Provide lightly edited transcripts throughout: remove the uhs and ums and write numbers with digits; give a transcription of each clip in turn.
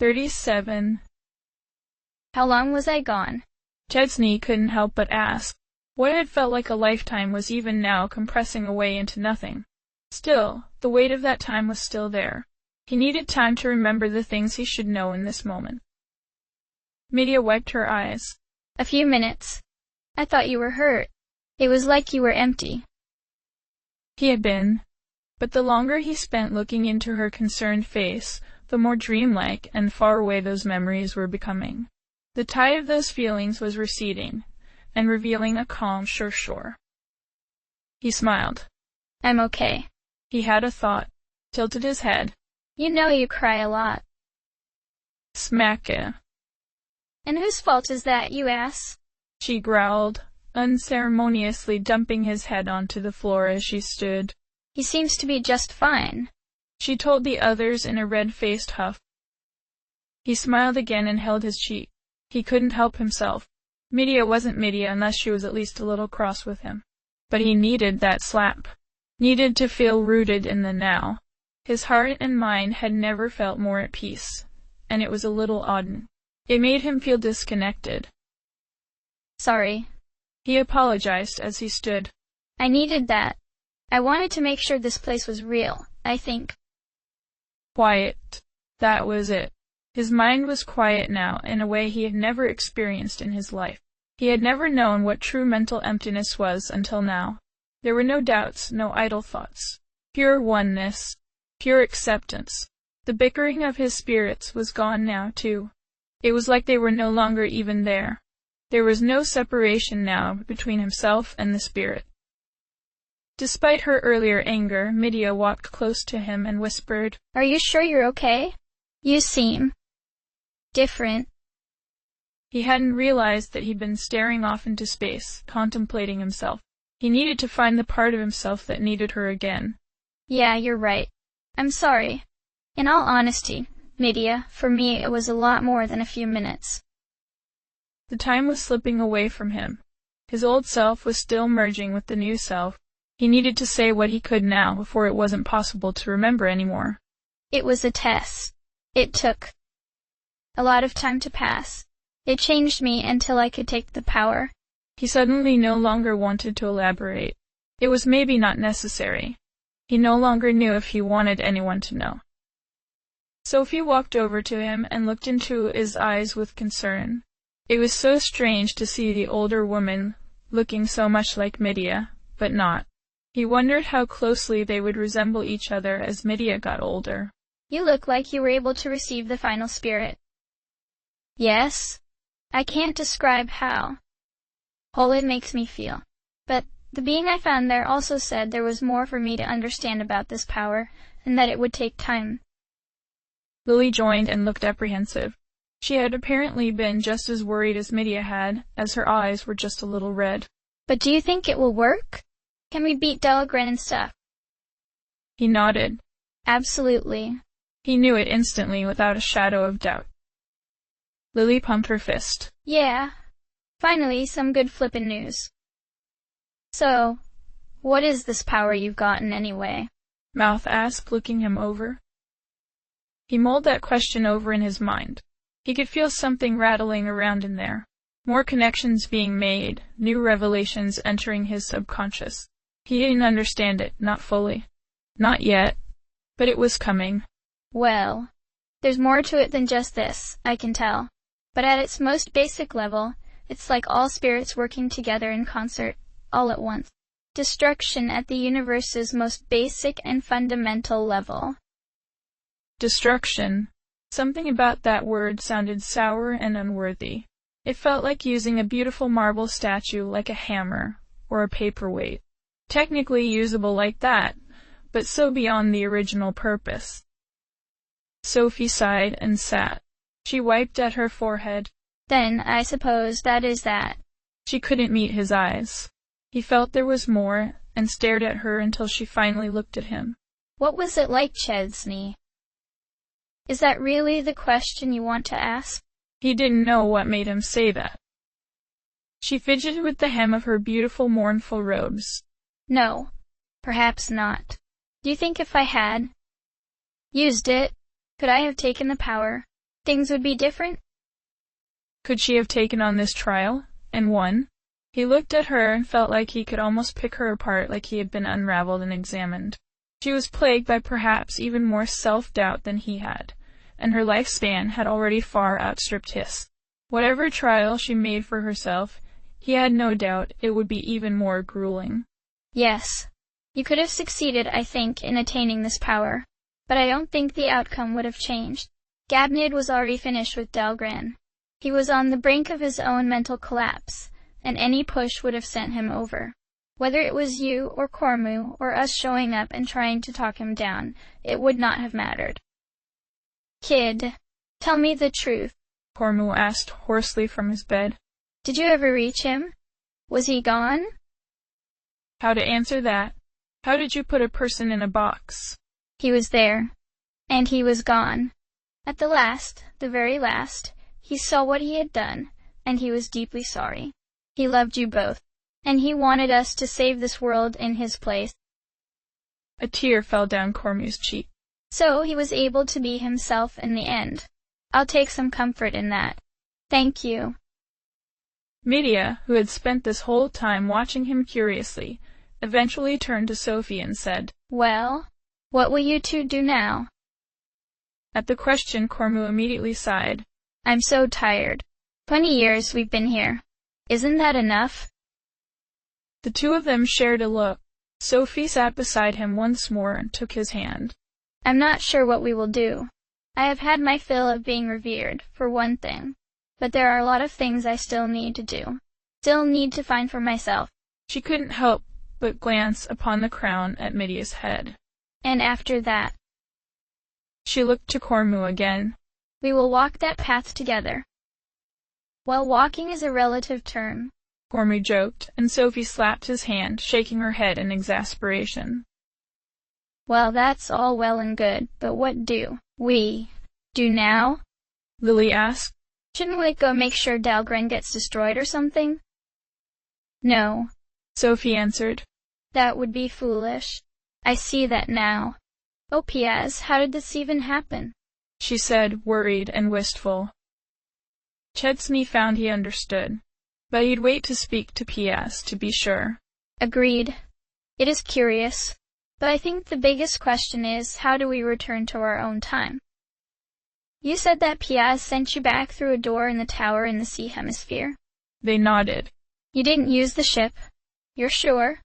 37. How long was I gone? Chesney couldn't help but ask. What had felt like a lifetime was even now compressing away into nothing. Still, the weight of that time was still there. He needed time to remember the things he should know in this moment. Medea wiped her eyes. A few minutes. I thought you were hurt. It was like you were empty. He had been. But the longer he spent looking into her concerned face, the more dreamlike and far away those memories were becoming. The tide of those feelings was receding, and revealing a calm, sure shore. He smiled. I'm okay. He had a thought, tilted his head. You know you cry a lot. Smack-a. And whose fault is that, you ass? She growled, unceremoniously dumping his head onto the floor as she stood. He seems to be just fine, she told the others in a red-faced huff. He smiled again and held his cheek. He couldn't help himself. Medea wasn't Medea unless she was at least a little cross with him. But he needed that slap. Needed to feel rooted in the now. His heart and mind had never felt more at peace, and it was a little odd. It made him feel disconnected. Sorry. He apologized as he stood. I needed that. I wanted to make sure this place was real, I think. Quiet. That was it. His mind was quiet now in a way he had never experienced in his life. He had never known what true mental emptiness was until now. There were no doubts, no idle thoughts. Pure oneness. Pure acceptance. The bickering of his spirits was gone now, too. It was like they were no longer even there. There was no separation now between himself and the spirit. Despite her earlier anger, Medea walked close to him and whispered, Are you sure you're okay? You seem different. He hadn't realized that he'd been staring off into space, contemplating himself. He needed to find the part of himself that needed her again. Yeah, you're right. I'm sorry. In all honesty, Medea, for me it was a lot more than a few minutes. The time was slipping away from him. His old self was still merging with the new self. He needed to say what he could now before it wasn't possible to remember anymore. It was a test. It took a lot of time to pass. It changed me until I could take the power. He suddenly no longer wanted to elaborate. It was maybe not necessary. He no longer knew if he wanted anyone to know. Sophie walked over to him and looked into his eyes with concern. It was so strange to see the older woman looking so much like Medea, but not. He wondered how closely they would resemble each other as Medea got older. You look like you were able to receive the final spirit. Yes? I can't describe how whole it makes me feel. But the being I found there also said there was more for me to understand about this power, and that it would take time. Lily joined and looked apprehensive. She had apparently been just as worried as Medea had, as her eyes were just a little red. But do you think it will work? Can we beat Delagran and stuff? He nodded. Absolutely. He knew it instantly without a shadow of doubt. Lily pumped her fist. Yeah. Finally, some good flippin' news. So, what is this power you've gotten anyway? Mouth asked, looking him over. He mulled that question over in his mind. He could feel something rattling around in there. More connections being made, new revelations entering his subconscious. He didn't understand it, not fully. Not yet. But it was coming. Well, there's more to it than just this, I can tell. But at its most basic level, it's like all spirits working together in concert, all at once. Destruction at the universe's most basic and fundamental level. Destruction. Something about that word sounded sour and unworthy. It felt like using a beautiful marble statue like a hammer, or a paperweight. Technically usable like that, but so beyond the original purpose. Sophie sighed and sat. She wiped at her forehead. Then, I suppose that is that. She couldn't meet his eyes. He felt there was more, and stared at her until she finally looked at him. What was it like, Chesney? Is that really the question you want to ask? He didn't know what made him say that. She fidgeted with the hem of her beautiful mournful robes. No, perhaps not. Do you think if I had used it, could I have taken the power? things would be different? Could she have taken on this trial, and won? He looked at her and felt like he could almost pick her apart like he had been unraveled and examined. She was plagued by perhaps even more self-doubt than he had, and her lifespan had already far outstripped his. Whatever trial she made for herself, he had no doubt it would be even more grueling. Yes. You could have succeeded, I think, in attaining this power, but I don't think the outcome would have changed. Gabnid was already finished with Dahlgren. He was on the brink of his own mental collapse, and any push would have sent him over. Whether it was you or Cormu or us showing up and trying to talk him down, it would not have mattered. Kid, tell me the truth, Cormu asked hoarsely from his bed. Did you ever reach him? Was he gone? How to answer that? How did you put a person in a box? He was there, and he was gone. At the last, the very last, he saw what he had done, and he was deeply sorry. He loved you both, and he wanted us to save this world in his place. A tear fell down Cormu's cheek. So he was able to be himself in the end. I'll take some comfort in that. Thank you. Medea, who had spent this whole time watching him curiously, eventually turned to Sophie and said, Well, what will you two do now? At the question, Cormu immediately sighed. I'm so tired. 20 years we've been here. Isn't that enough? The two of them shared a look. Sophie sat beside him once more and took his hand. I'm not sure what we will do. I have had my fill of being revered, for one thing. But there are a lot of things I still need to do. Still need to find for myself. She couldn't help but glance upon the crown at Medea's head. And after that, she looked to Cormu again. We will walk that path together. Well, walking is a relative term, Cormu joked, and Sophie slapped his hand, shaking her head in exasperation. Well, that's all well and good, but what do we do now? Lily asked. Shouldn't we go make sure Dahlgren gets destroyed or something? No, Sophie answered. That would be foolish. I see that now. Oh, Piaz, how did this even happen? She said, worried and wistful. Chesney found he understood, but he'd wait to speak to Piaz to be sure. Agreed. It is curious, but I think the biggest question is, how do we return to our own time? You said that Piaz sent you back through a door in the tower in the sea hemisphere. They nodded. You didn't use the ship. You're sure?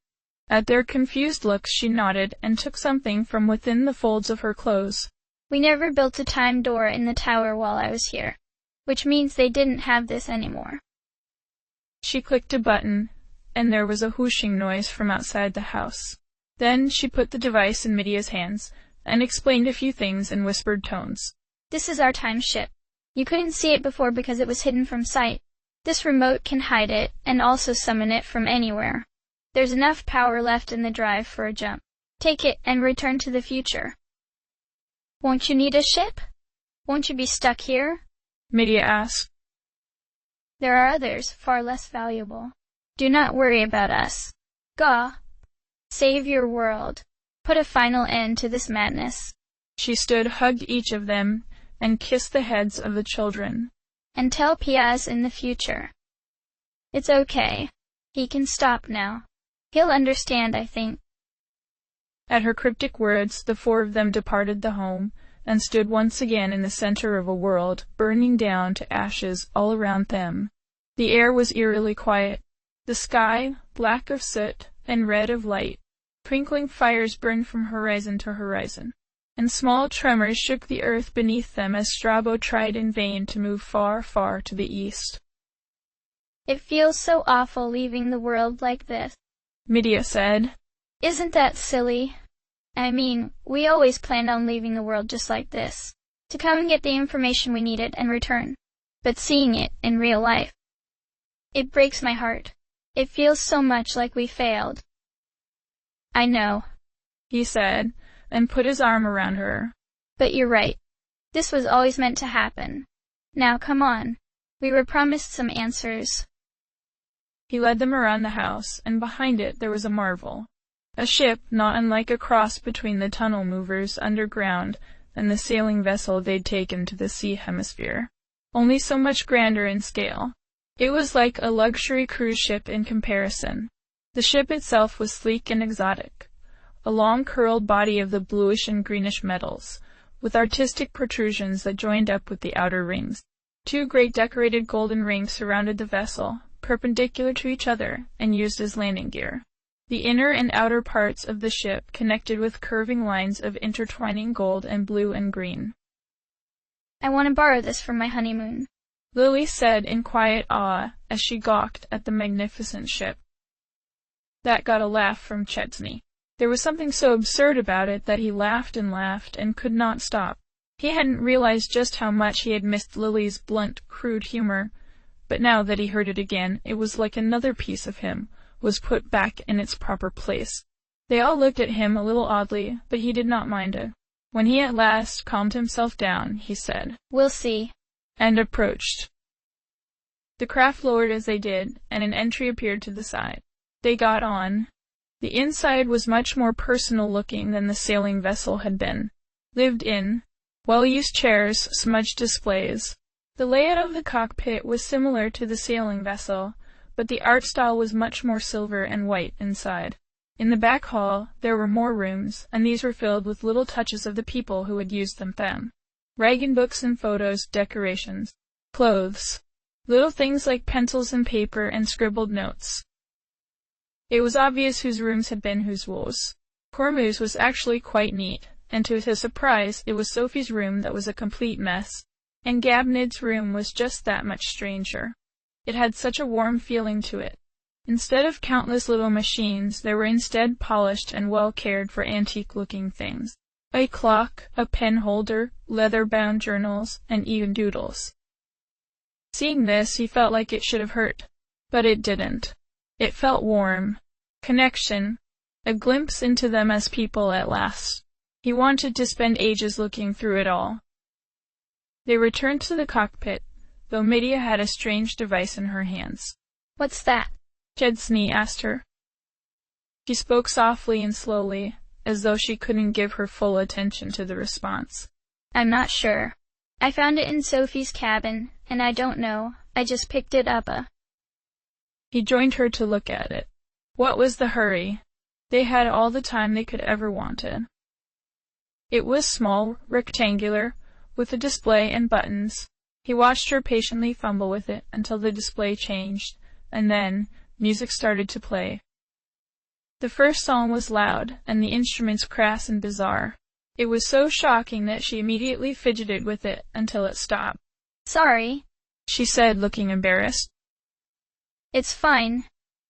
At their confused looks she nodded and took something from within the folds of her clothes. We never built a time door in the tower while I was here, which means they didn't have this anymore. She clicked a button, and there was a whooshing noise from outside the house. Then she put the device in Medea's hands and explained a few things in whispered tones. This is our time ship. You couldn't see it before because it was hidden from sight. This remote can hide it and also summon it from anywhere. There's enough power left in the drive for a jump. Take it and return to the future. Won't you need a ship? Won't you be stuck here? Medea asked. There are others, far less valuable. Do not worry about us. Go. Save your world. Put a final end to this madness. She stood, hugged each of them, and kissed the heads of the children. And tell Piaz in the future. It's okay. He can stop now. He'll understand, I think. At her cryptic words, the four of them departed the home, and stood once again in the center of a world, burning down to ashes all around them. The air was eerily quiet. The sky, black of soot and red of light. Twinkling fires burned from horizon to horizon, and small tremors shook the earth beneath them as Strabo tried in vain to move far, far to the east. It feels so awful leaving the world like this, Medea said. Isn't that silly? I mean, we always planned on leaving the world just like this, to come and get the information we needed and return. But seeing it in real life, it breaks my heart. It feels so much like we failed. I know, he said, and put his arm around her. But you're right. This was always meant to happen. Now come on. We were promised some answers. He led them around the house, and behind it there was a marvel. A ship not unlike a cross between the tunnel movers underground and the sailing vessel they'd taken to the sea hemisphere, only so much grander in scale. It was like a luxury cruise ship in comparison. The ship itself was sleek and exotic, a long curled body of the bluish and greenish metals, with artistic protrusions that joined up with the outer rings. 2 great decorated golden rings surrounded the vessel, perpendicular to each other, and used as landing gear. The inner and outer parts of the ship connected with curving lines of intertwining gold and blue and green. "I want to borrow this for my honeymoon," Lily said in quiet awe as she gawked at the magnificent ship. That got a laugh from Chesney. There was something so absurd about it that he laughed and could not stop. He hadn't realized just how much he had missed Lily's blunt, crude humor, but now that he heard it again, it was like another piece of him was put back in its proper place. They all looked at him a little oddly, but he did not mind it. When he at last calmed himself down, he said, "We'll see," and approached. The craft lowered as they did, and an entry appeared to the side. They got on. The inside was much more personal-looking than the sailing vessel had been. Lived in, well-used chairs, smudged displays. The layout of the cockpit was similar to the sailing vessel, but the art style was much more silver and white inside. In the back hall, there were more rooms, and these were filled with little touches of the people who had used them. Ragged books and photos, decorations, clothes, little things like pencils and paper and scribbled notes. It was obvious whose rooms had been whose woes. Cormu's was actually quite neat, and to his surprise, it was Sophie's room that was a complete mess, and Gabnid's room was just that much stranger. It had such a warm feeling to it. Instead of countless little machines, there were instead polished and well-cared-for antique-looking things. A clock, a pen holder, leather-bound journals, and even doodles. Seeing this, he felt like it should have hurt. But it didn't. It felt warm. Connection. A glimpse into them as people at last. He wanted to spend ages looking through it all. They returned to the cockpit, though Medea had a strange device in her hands. "What's that?" Chesney asked her. She spoke softly and slowly, as though she couldn't give her full attention to the response. "I'm not sure. I found it in Sophie's cabin, and I don't know. I just picked it up." He joined her to look at it. What was the hurry? They had all the time they could ever wanted. It was small, rectangular, with a display and buttons. He watched her patiently fumble with it until the display changed, and then music started to play. The first song was loud, and the instruments crass and bizarre. It was so shocking that she immediately fidgeted with it until it stopped. "Sorry," she said, looking embarrassed. "It's fine.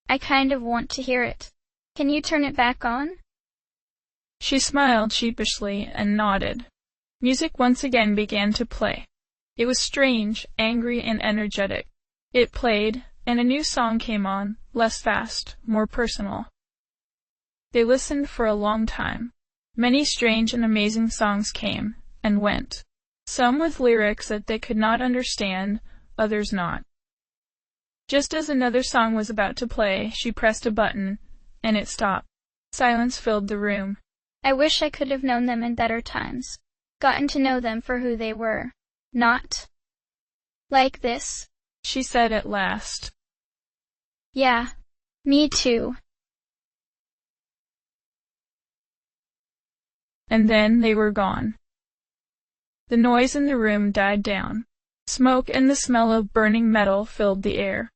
I kind of want to hear it. Can you turn it back on?" She smiled sheepishly and nodded. Music once again began to play. It was strange, angry, and energetic. It played, and a new song came on, less fast, more personal. They listened for a long time. Many strange and amazing songs came and went, some with lyrics that they could not understand, others not. Just as another song was about to play, she pressed a button, and it stopped. Silence filled the room. "I wish I could have known them in better times. Gotten to know them for who they were. Not like this," she said at last. "Yeah, me too." And then they were gone. The noise in the room died down. Smoke and the smell of burning metal filled the air.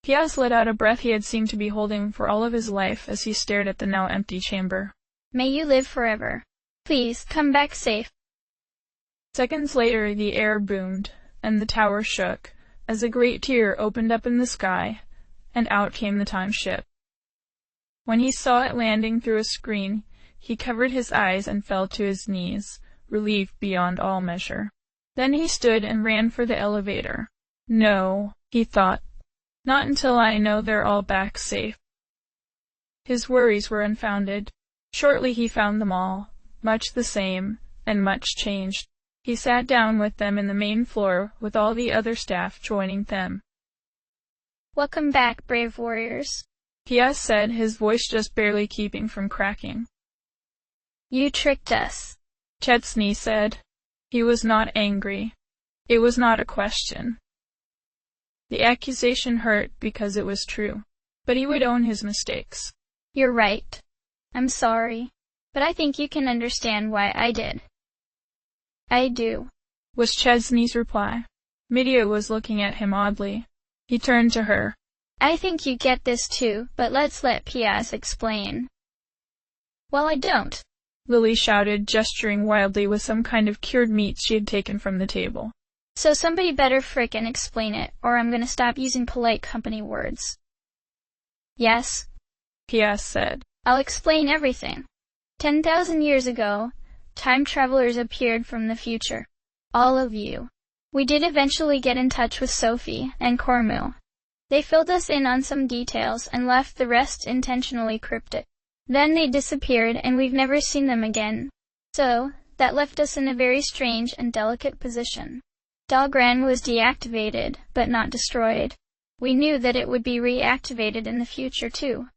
Piaz let out a breath he had seemed to be holding for all of his life as he stared at the now empty chamber. "May you live forever. Please, come back safe." Seconds later, the air boomed, and the tower shook, as a great tear opened up in the sky, and out came the time ship. When he saw it landing through a screen, he covered his eyes and fell to his knees, relieved beyond all measure. Then he stood and ran for the elevator. No, he thought, not until I know they're all back safe. His worries were unfounded. Shortly he found them all, much the same, and much changed. He sat down with them in the main floor, with all the other staff joining them. "Welcome back, brave warriors," Piaz said, his voice just barely keeping from cracking. "You tricked us," Chesney said. He was not angry. It was not a question. The accusation hurt because it was true, but he would own his mistakes. You're right. I'm sorry, but I think you can understand why I did. I do, was Chesney's reply. Medea was looking at him oddly. He turned to her. I think you get this too, but let's let Piaz explain. Well, I don't, Lily shouted, gesturing wildly with some kind of cured meat she had taken from the table. So somebody better frickin' explain it, or I'm gonna stop using polite company words. Yes, Piaz said. I'll explain everything. 10,000 years ago, time travelers appeared from the future. All of you. We did eventually get in touch with Sophie and Cormu. They filled us in on some details and left the rest intentionally cryptic. Then they disappeared and we've never seen them again. So, that left us in a very strange and delicate position. Dahlgren was deactivated, but not destroyed. We knew that it would be reactivated in the future too.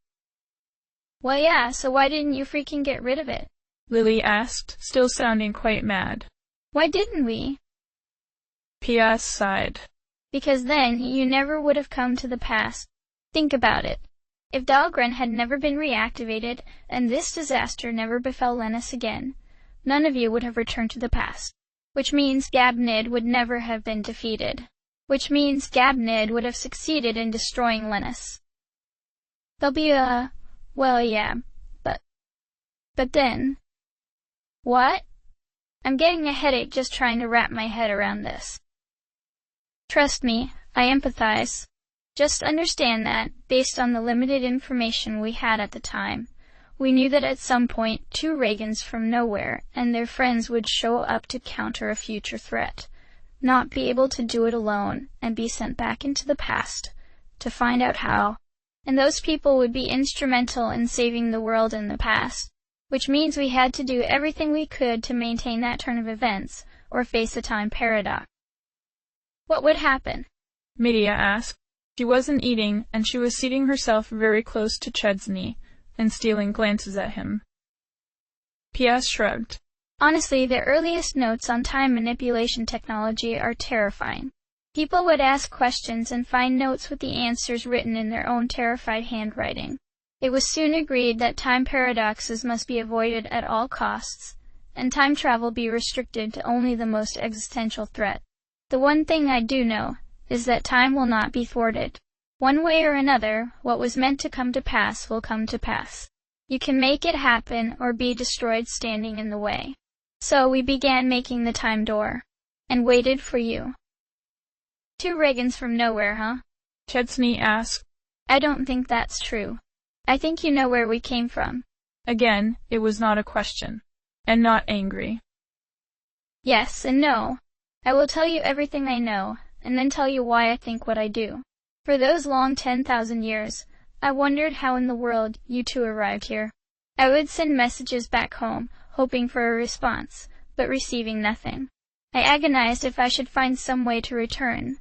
Well yeah, so why didn't you freaking get rid of it? Lily asked, still sounding quite mad. Why didn't we? Piaz sighed. Because then you never would have come to the past. Think about it. If Dahlgren had never been reactivated, and this disaster never befell Lennis again, none of you would have returned to the past. Which means Gabnid would never have been defeated. Which means Gabnid would have succeeded in destroying Lennis. There'll be well yeah, but then... What? I'm getting a headache just trying to wrap my head around this. Trust me, I empathize. Just understand that, based on the limited information we had at the time, we knew that at some point 2 Reagans from nowhere and their friends would show up to counter a future threat, not be able to do it alone, and be sent back into the past to find out how. And those people would be instrumental in saving the world in the past, which means we had to do everything we could to maintain that turn of events, or face a time paradox. What would happen? Medea asked. She wasn't eating, and she was seating herself very close to Chesney, and stealing glances at him. Piaz shrugged. Honestly, the earliest notes on time manipulation technology are terrifying. People would ask questions and find notes with the answers written in their own terrified handwriting. It was soon agreed that time paradoxes must be avoided at all costs, and time travel be restricted to only the most existential threat. The one thing I do know is that time will not be thwarted. One way or another, what was meant to come to pass will come to pass. You can make it happen or be destroyed standing in the way. So we began making the time door, and waited for you. 2 Reagans from nowhere, huh? Chesney asked. I don't think that's true. I think you know where we came from. Again, it was not a question, and not angry. Yes and no. I will tell you everything I know, and then tell you why I think what I do. For those long 10,000 years, I wondered how in the world you 2 arrived here. I would send messages back home, hoping for a response, but receiving nothing. I agonized if I should find some way to return.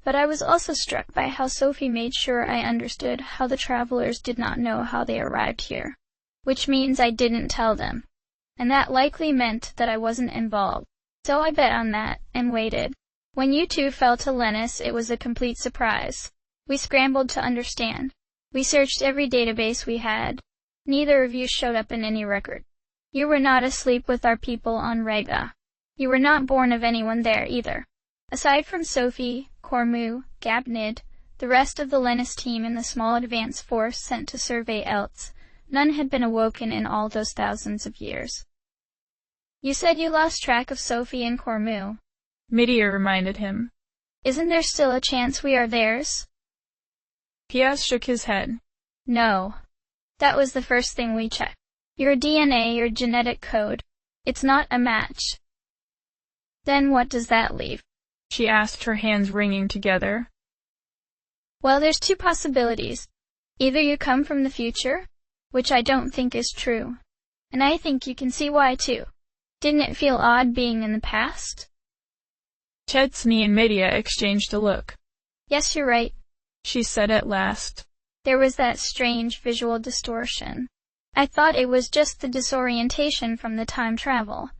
But I was also struck by how Sophie made sure I understood how the travelers did not know how they arrived here. Which means I didn't tell them. And that likely meant that I wasn't involved. So I bet on that, and waited. When you 2 fell to Lennis, it was a complete surprise. We scrambled to understand. We searched every database we had. Neither of you showed up in any record. You were not asleep with our people on Rega. You were not born of anyone there either. Aside from Sophie, Cormu, Gabnid, the rest of the Lennis team and the small advance force sent to survey Eltz, none had been awoken in all those thousands of years. You said you lost track of Sophie and Cormu. Medea reminded him. Isn't there still a chance we are theirs? Piaz shook his head. No. That was the first thing we checked. Your DNA, your genetic code. It's not a match. Then what does that leave? She asked, her hands wringing together. Well, there's 2 possibilities. Either you come from the future, which I don't think is true. And I think you can see why too. Didn't it feel odd being in the past? Chesney and Medea exchanged a look. Yes, you're right, she said at last. There was that strange visual distortion. I thought it was just the disorientation from the time travel,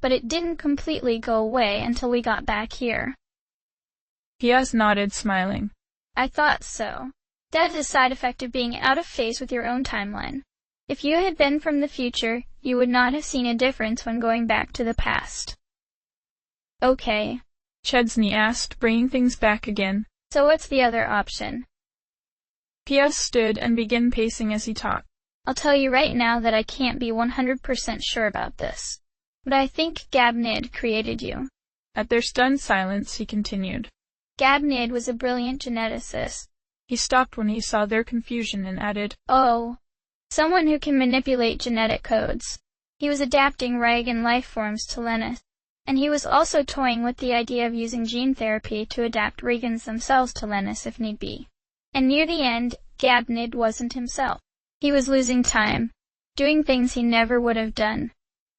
but it didn't completely go away until we got back here. P.S. nodded, smiling. I thought so. Death is a side effect of being out of phase with your own timeline. If you had been from the future, you would not have seen a difference when going back to the past. Okay. Chesney asked, bringing things back again. So what's the other option? P.S. stood and began pacing as he talked. I'll tell you right now that I can't be 100% sure about this. But I think Gabnid created you. At their stunned silence, he continued. Gabnid was a brilliant geneticist. He stopped when he saw their confusion and added, Oh, someone who can manipulate genetic codes. He was adapting Raigan life forms to Lennis, and he was also toying with the idea of using gene therapy to adapt Raigans themselves to Lennis if need be. And near the end, Gabnid wasn't himself. He was losing time, doing things he never would have done.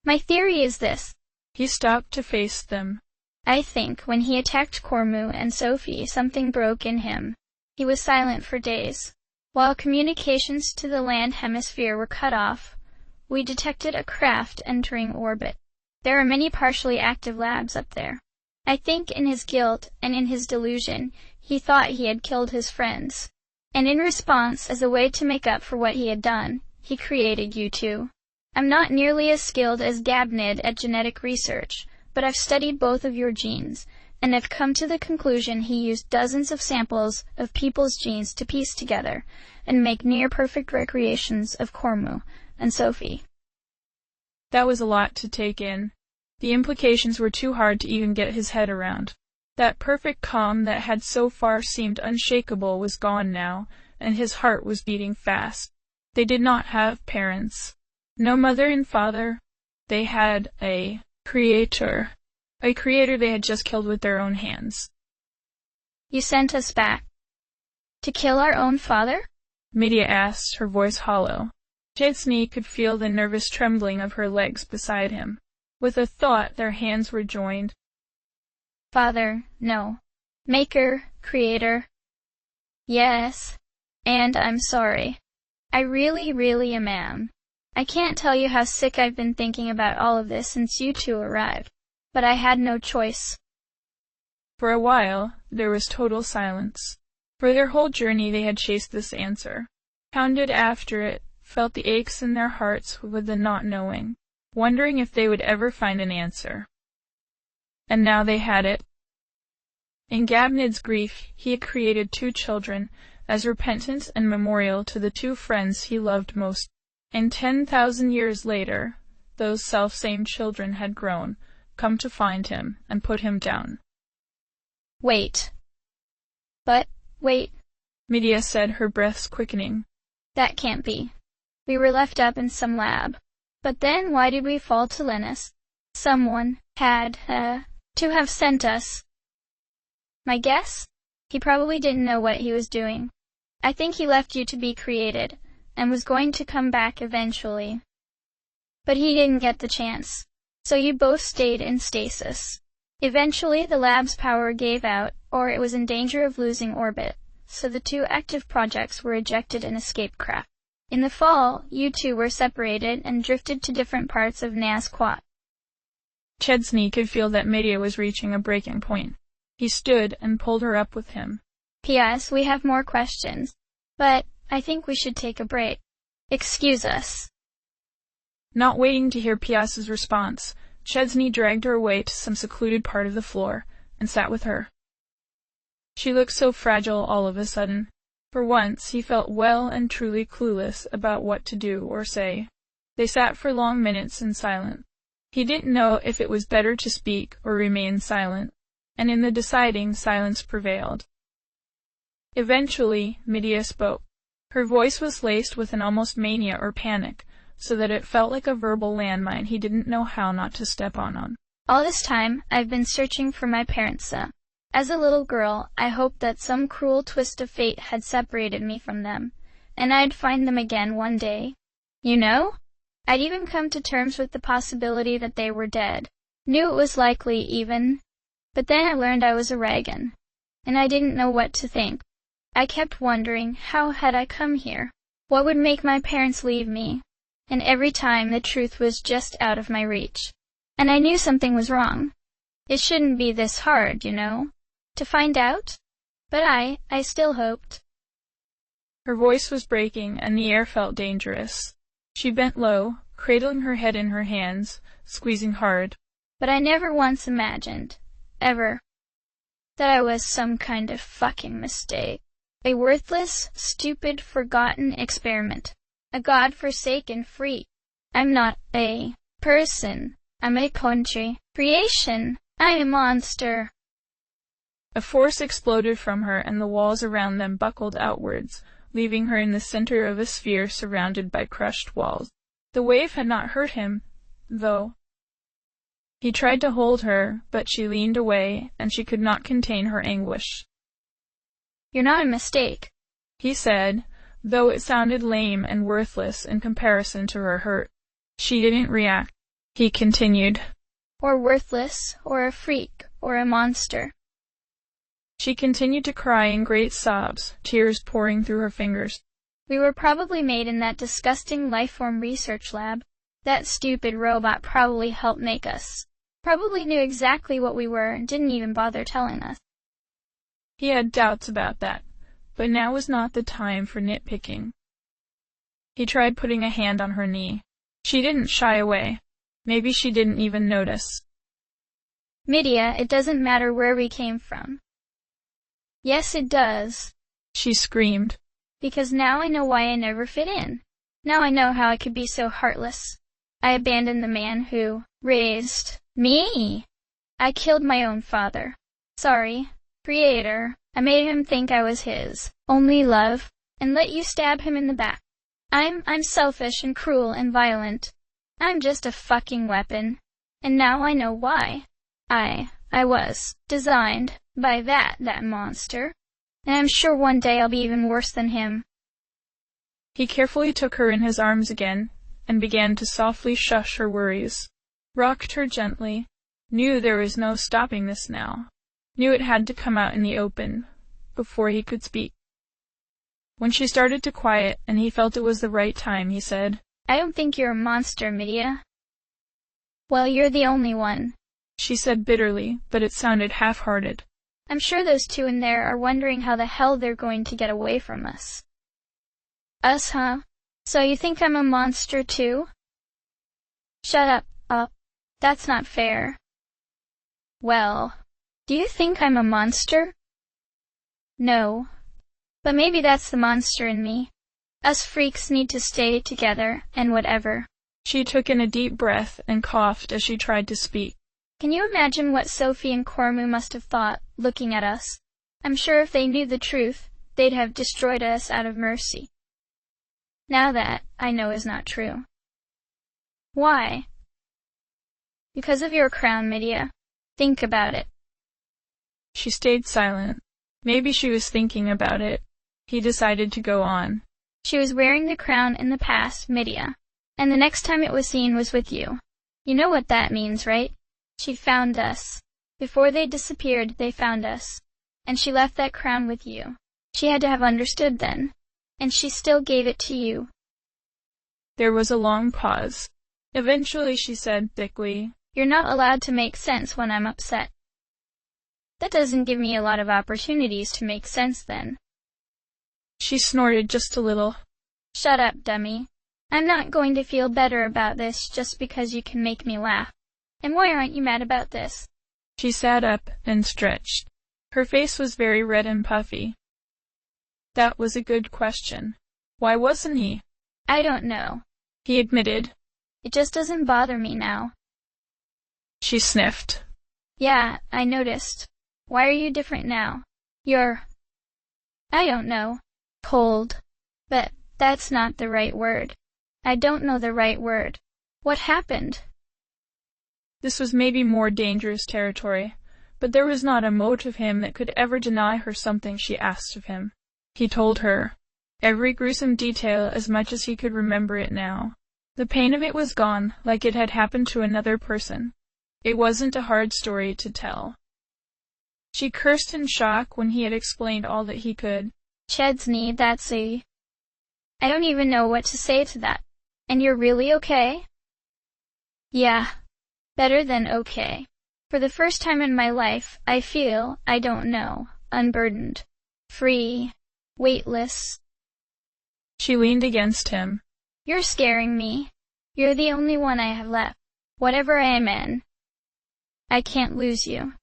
My theory is this. He stopped to face them. I think when he attacked Cormu and Sophie, something broke in him. He was silent for days. While communications to the land hemisphere were cut off, we detected a craft entering orbit. There are many partially active labs up there. I think in his guilt and in his delusion, he thought he had killed his friends. And in response, as a way to make up for what he had done, he created you two. I'm not nearly as skilled as Gabnid at genetic research, but I've studied both of your genes, and have come to the conclusion he used dozens of samples of people's genes to piece together and make near-perfect recreations of Cormu and Sophie. That was a lot to take in. The implications were too hard to even get his head around. That perfect calm that had so far seemed unshakable was gone now, and his heart was beating fast. They did not have parents. No mother and father. They had a creator. A creator they had just killed with their own hands. You sent us back. To kill our own father? Medea asked, her voice hollow. Chesney could feel the nervous trembling of her legs beside him. With a thought, their hands were joined. Father, no. Maker, creator. Yes. And I'm sorry. I really am. I can't tell you how sick I've been thinking about all of this since you two arrived. But I had no choice. For a while, there was total silence. For their whole journey they had chased this answer, hounded after it, felt the aches in their hearts with the not knowing, wondering if they would ever find an answer. And now they had it. In Gabnid's grief, he had created two children, as repentance and memorial to the two friends he loved most. And 10,000 years later, those self-same children had grown, come to find him, and put him down. Wait. But, wait. Medea said, her breaths quickening. That can't be. We were left up in some lab. But then why did we fall to Lennis? Someone had, to have sent us. My guess? He probably didn't know what he was doing. I think he left you to be created, and was going to come back eventually. But he didn't get the chance. So you both stayed in stasis. Eventually the lab's power gave out, or it was in danger of losing orbit, so the two active projects were ejected and escaped craft. In the fall, you two were separated and drifted to different parts of Nazquat. Chesney could feel that Medea was reaching a breaking point. He stood and pulled her up with him. P.S. We have more questions, but I think we should take a break. Excuse us. Not waiting to hear P.S.'s response, Chesney dragged her away to some secluded part of the floor, and sat with her. She looked so fragile all of a sudden. For once, he felt well and truly clueless about what to do or say. They sat for long minutes in silence. He didn't know if it was better to speak or remain silent, and in the deciding, silence prevailed. Eventually, Medea spoke. Her voice was laced with an almost mania or panic, so that it felt like a verbal landmine he didn't know how not to step on. All this time, I've been searching for my parents. As a little girl, I hoped that some cruel twist of fate had separated me from them, and I'd find them again one day. You know? I'd even come to terms with the possibility that they were dead. Knew it was likely, even. But then I learned I was a Raigan, and I didn't know what to think. I kept wondering, how had I come here? What would make my parents leave me? And every time the truth was just out of my reach. And I knew something was wrong. It shouldn't be this hard, you know, to find out. But I still hoped. Her voice was breaking, and the air felt dangerous. She bent low, cradling her head in her hands, squeezing hard. But I never once imagined, ever, that I was some kind of fucking mistake. A worthless, stupid, forgotten experiment. A god-forsaken freak. I'm not a person. I'm a country. Creation. I'm a monster. A force exploded from her, and the walls around them buckled outwards, leaving her in the center of a sphere surrounded by crushed walls. The wave had not hurt him, though. He tried to hold her, but she leaned away, and she could not contain her anguish. You're not a mistake, he said, though it sounded lame and worthless in comparison to her hurt. She didn't react. He continued. Or worthless, or a freak, or a monster. She continued to cry in great sobs, tears pouring through her fingers. We were probably made in that disgusting life-form research lab. That stupid robot probably helped make us. Probably knew exactly what we were and didn't even bother telling us. He had doubts about that, but now was not the time for nitpicking. He tried putting a hand on her knee. She didn't shy away. Maybe she didn't even notice. Midia, it doesn't matter where we came from. Yes, it does, she screamed. Because now I know why I never fit in. Now I know how I could be so heartless. I abandoned the man who raised me. I killed my own father. Sorry, Creator. I made him think I was his only love, and let you stab him in the back. I'm selfish and cruel and violent. I'm just a fucking weapon. And now I know why. I was designed by that monster. And I'm sure one day I'll be even worse than him. He carefully took her in his arms again, and began to softly shush her worries. Rocked her gently. Knew there was no stopping this now. Knew it had to come out in the open, before he could speak. When she started to quiet, and he felt it was the right time, he said, I don't think you're a monster, Midia. Well, you're the only one, she said bitterly, but it sounded half-hearted. I'm sure those two in there are wondering how the hell they're going to get away from us. Us, huh? So you think I'm a monster too? Shut up. That's not fair. Well, do you think I'm a monster? No. But maybe that's the monster in me. Us freaks need to stay together, and whatever. She took in a deep breath and coughed as she tried to speak. Can you imagine what Sophie and Cormu must have thought, looking at us? I'm sure if they knew the truth, they'd have destroyed us out of mercy. Now that, I know, is not true. Why? Because of your crown, Midia. Think about it. She stayed silent. Maybe she was thinking about it. He decided to go on. She was wearing the crown in the past, Midia. And the next time it was seen was with you. You know what that means, right? She found us. Before they disappeared, they found us. And she left that crown with you. She had to have understood then. And she still gave it to you. There was a long pause. Eventually she said thickly, You're not allowed to make sense when I'm upset. That doesn't give me a lot of opportunities to make sense then. She snorted just a little. Shut up, dummy. I'm not going to feel better about this just because you can make me laugh. And why aren't you mad about this? She sat up and stretched. Her face was very red and puffy. That was a good question. Why wasn't he? I don't know, he admitted. It just doesn't bother me now. She sniffed. Yeah, I noticed. Why are you different now? You're... I don't know. Cold. But that's not the right word. I don't know the right word. What happened? This was maybe more dangerous territory, but there was not a mote of him that could ever deny her something she asked of him. He told her, every gruesome detail as much as he could remember it now. The pain of it was gone, like it had happened to another person. It wasn't a hard story to tell. She cursed in shock when he had explained all that he could. Chesney, that's a... I don't even know what to say to that. And you're really okay? Yeah. Better than okay. For the first time in my life, I feel, I don't know, unburdened. Free. Weightless. She leaned against him. You're scaring me. You're the only one I have left. Whatever I am in, I can't lose you.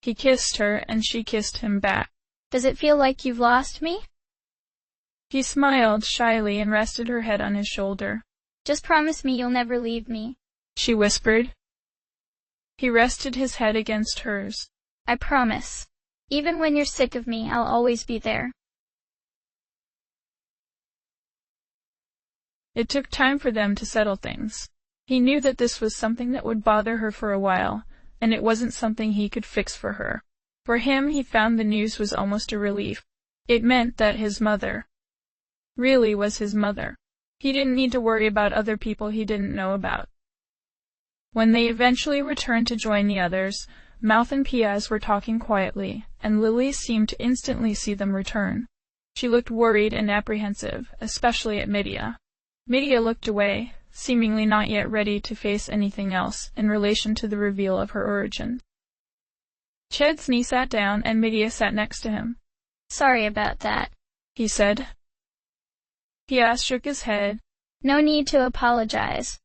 He kissed her, and she kissed him back. Does it feel like you've lost me? He smiled shyly and rested her head on his shoulder. Just promise me you'll never leave me, she whispered. He rested his head against hers. I promise. Even when you're sick of me, I'll always be there. It took time for them to settle things. He knew that this was something that would bother her for a while, and it wasn't something he could fix for her. For him, he found the news was almost a relief. It meant that his mother really was his mother. He didn't need to worry about other people he didn't know about. When they eventually returned to join the others, Mouth and Piaz were talking quietly, and Lily seemed to instantly see them return. She looked worried and apprehensive, especially at Midia. Midia looked away, seemingly not yet ready to face anything else in relation to the reveal of her origin. Chesney sat down and Midia sat next to him. Sorry about that, he said. Piaz shook his head. No need to apologize.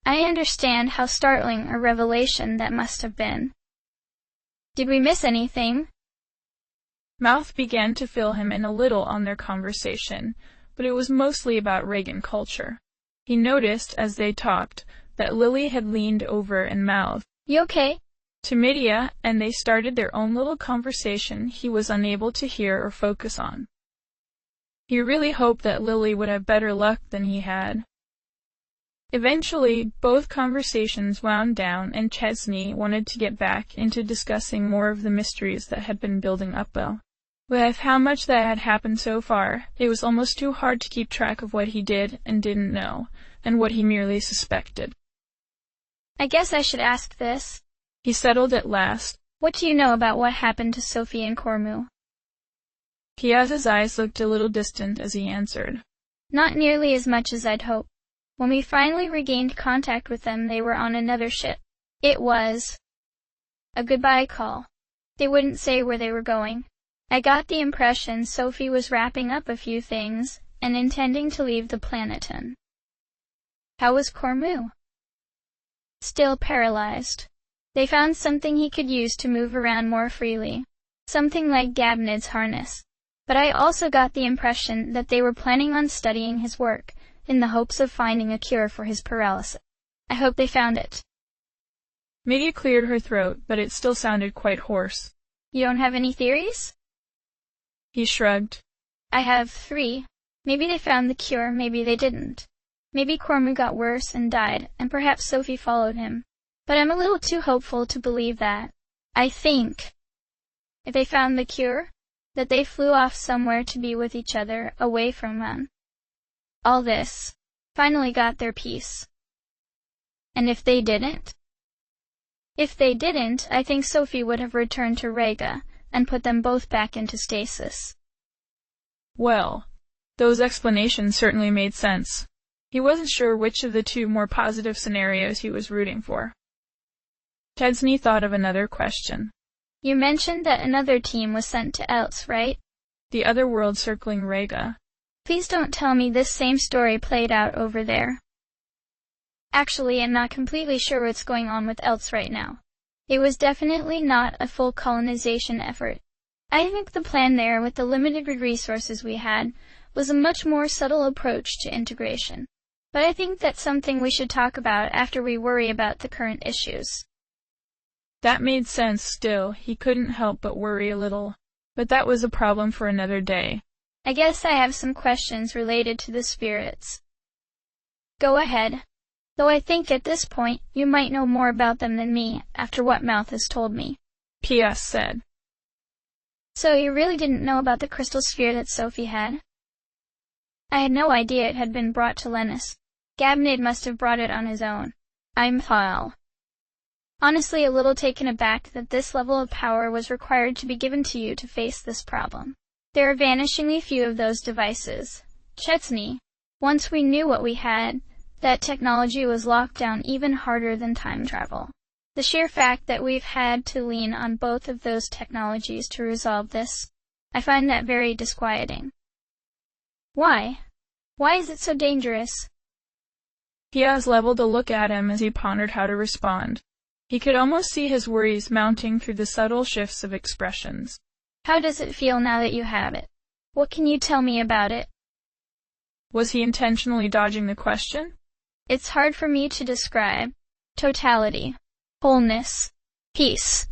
I understand how startling a revelation that must have been. Did we miss anything? Mouth began to fill him in a little on their conversation, but it was mostly about Reagan culture. He noticed, as they talked, that Lily had leaned over and mouthed, "You okay?" to Midia, and they started their own little conversation he was unable to hear or focus on. He really hoped that Lily would have better luck than he had. Eventually, both conversations wound down, and Chesney wanted to get back into discussing more of the mysteries that had been building up. With how much that had happened so far, it was almost too hard to keep track of what he did and didn't know, and what he merely suspected. I guess I should ask this, he settled at last. What do you know about what happened to Sophie and Cormu? Piaz's eyes looked a little distant as he answered. Not nearly as much as I'd hoped. When we finally regained contact with them, they were on another ship. It was a goodbye call. They wouldn't say where they were going. I got the impression Sophie was wrapping up a few things and intending to leave the Planeton. How was Cormu? Still paralyzed. They found something he could use to move around more freely. Something like Gabnid's harness. But I also got the impression that they were planning on studying his work, in the hopes of finding a cure for his paralysis. I hope they found it. Midia cleared her throat, but it still sounded quite hoarse. You don't have any theories? He shrugged. I have 3. Maybe they found the cure, maybe they didn't. Maybe Cormu got worse and died, and perhaps Sophie followed him. But I'm a little too hopeful to believe that. I think, if they found the cure, that they flew off somewhere to be with each other, away from all this, finally got their peace. And if they didn't? If they didn't, I think Sophie would have returned to Rega, and put them both back into stasis. Well, those explanations certainly made sense. He wasn't sure which of the two more positive scenarios he was rooting for. Chesney thought of another question. You mentioned that another team was sent to Elts, right? The other world circling Rega. Please don't tell me this same story played out over there. Actually, I'm not completely sure what's going on with Elts right now. It was definitely not a full colonization effort. I think the plan there, with the limited resources we had, was a much more subtle approach to integration. But I think that's something we should talk about after we worry about the current issues. That made sense still. He couldn't help but worry a little. But that was a problem for another day. I guess I have some questions related to the spirits. Go ahead. Though I think at this point, you might know more about them than me, after what Mouth has told me. Piaz said. So you really didn't know about the crystal sphere that Sophie had? I had no idea it had been brought to Lennis. Gabnid must have brought it on his own. I'm honestly a little taken aback that this level of power was required to be given to you to face this problem. There are vanishingly few of those devices. Chesney, once we knew what we had, That technology was locked down even harder than time travel. The sheer fact that we've had to lean on both of those technologies to resolve this, I find that very disquieting. Why? Why is it so dangerous? Piaz leveled a look at him as he pondered how to respond. He could almost see his worries mounting through the subtle shifts of expressions. How does it feel now that you have it? What can you tell me about it? Was he intentionally dodging the question? It's hard for me to describe. Totality, wholeness, peace,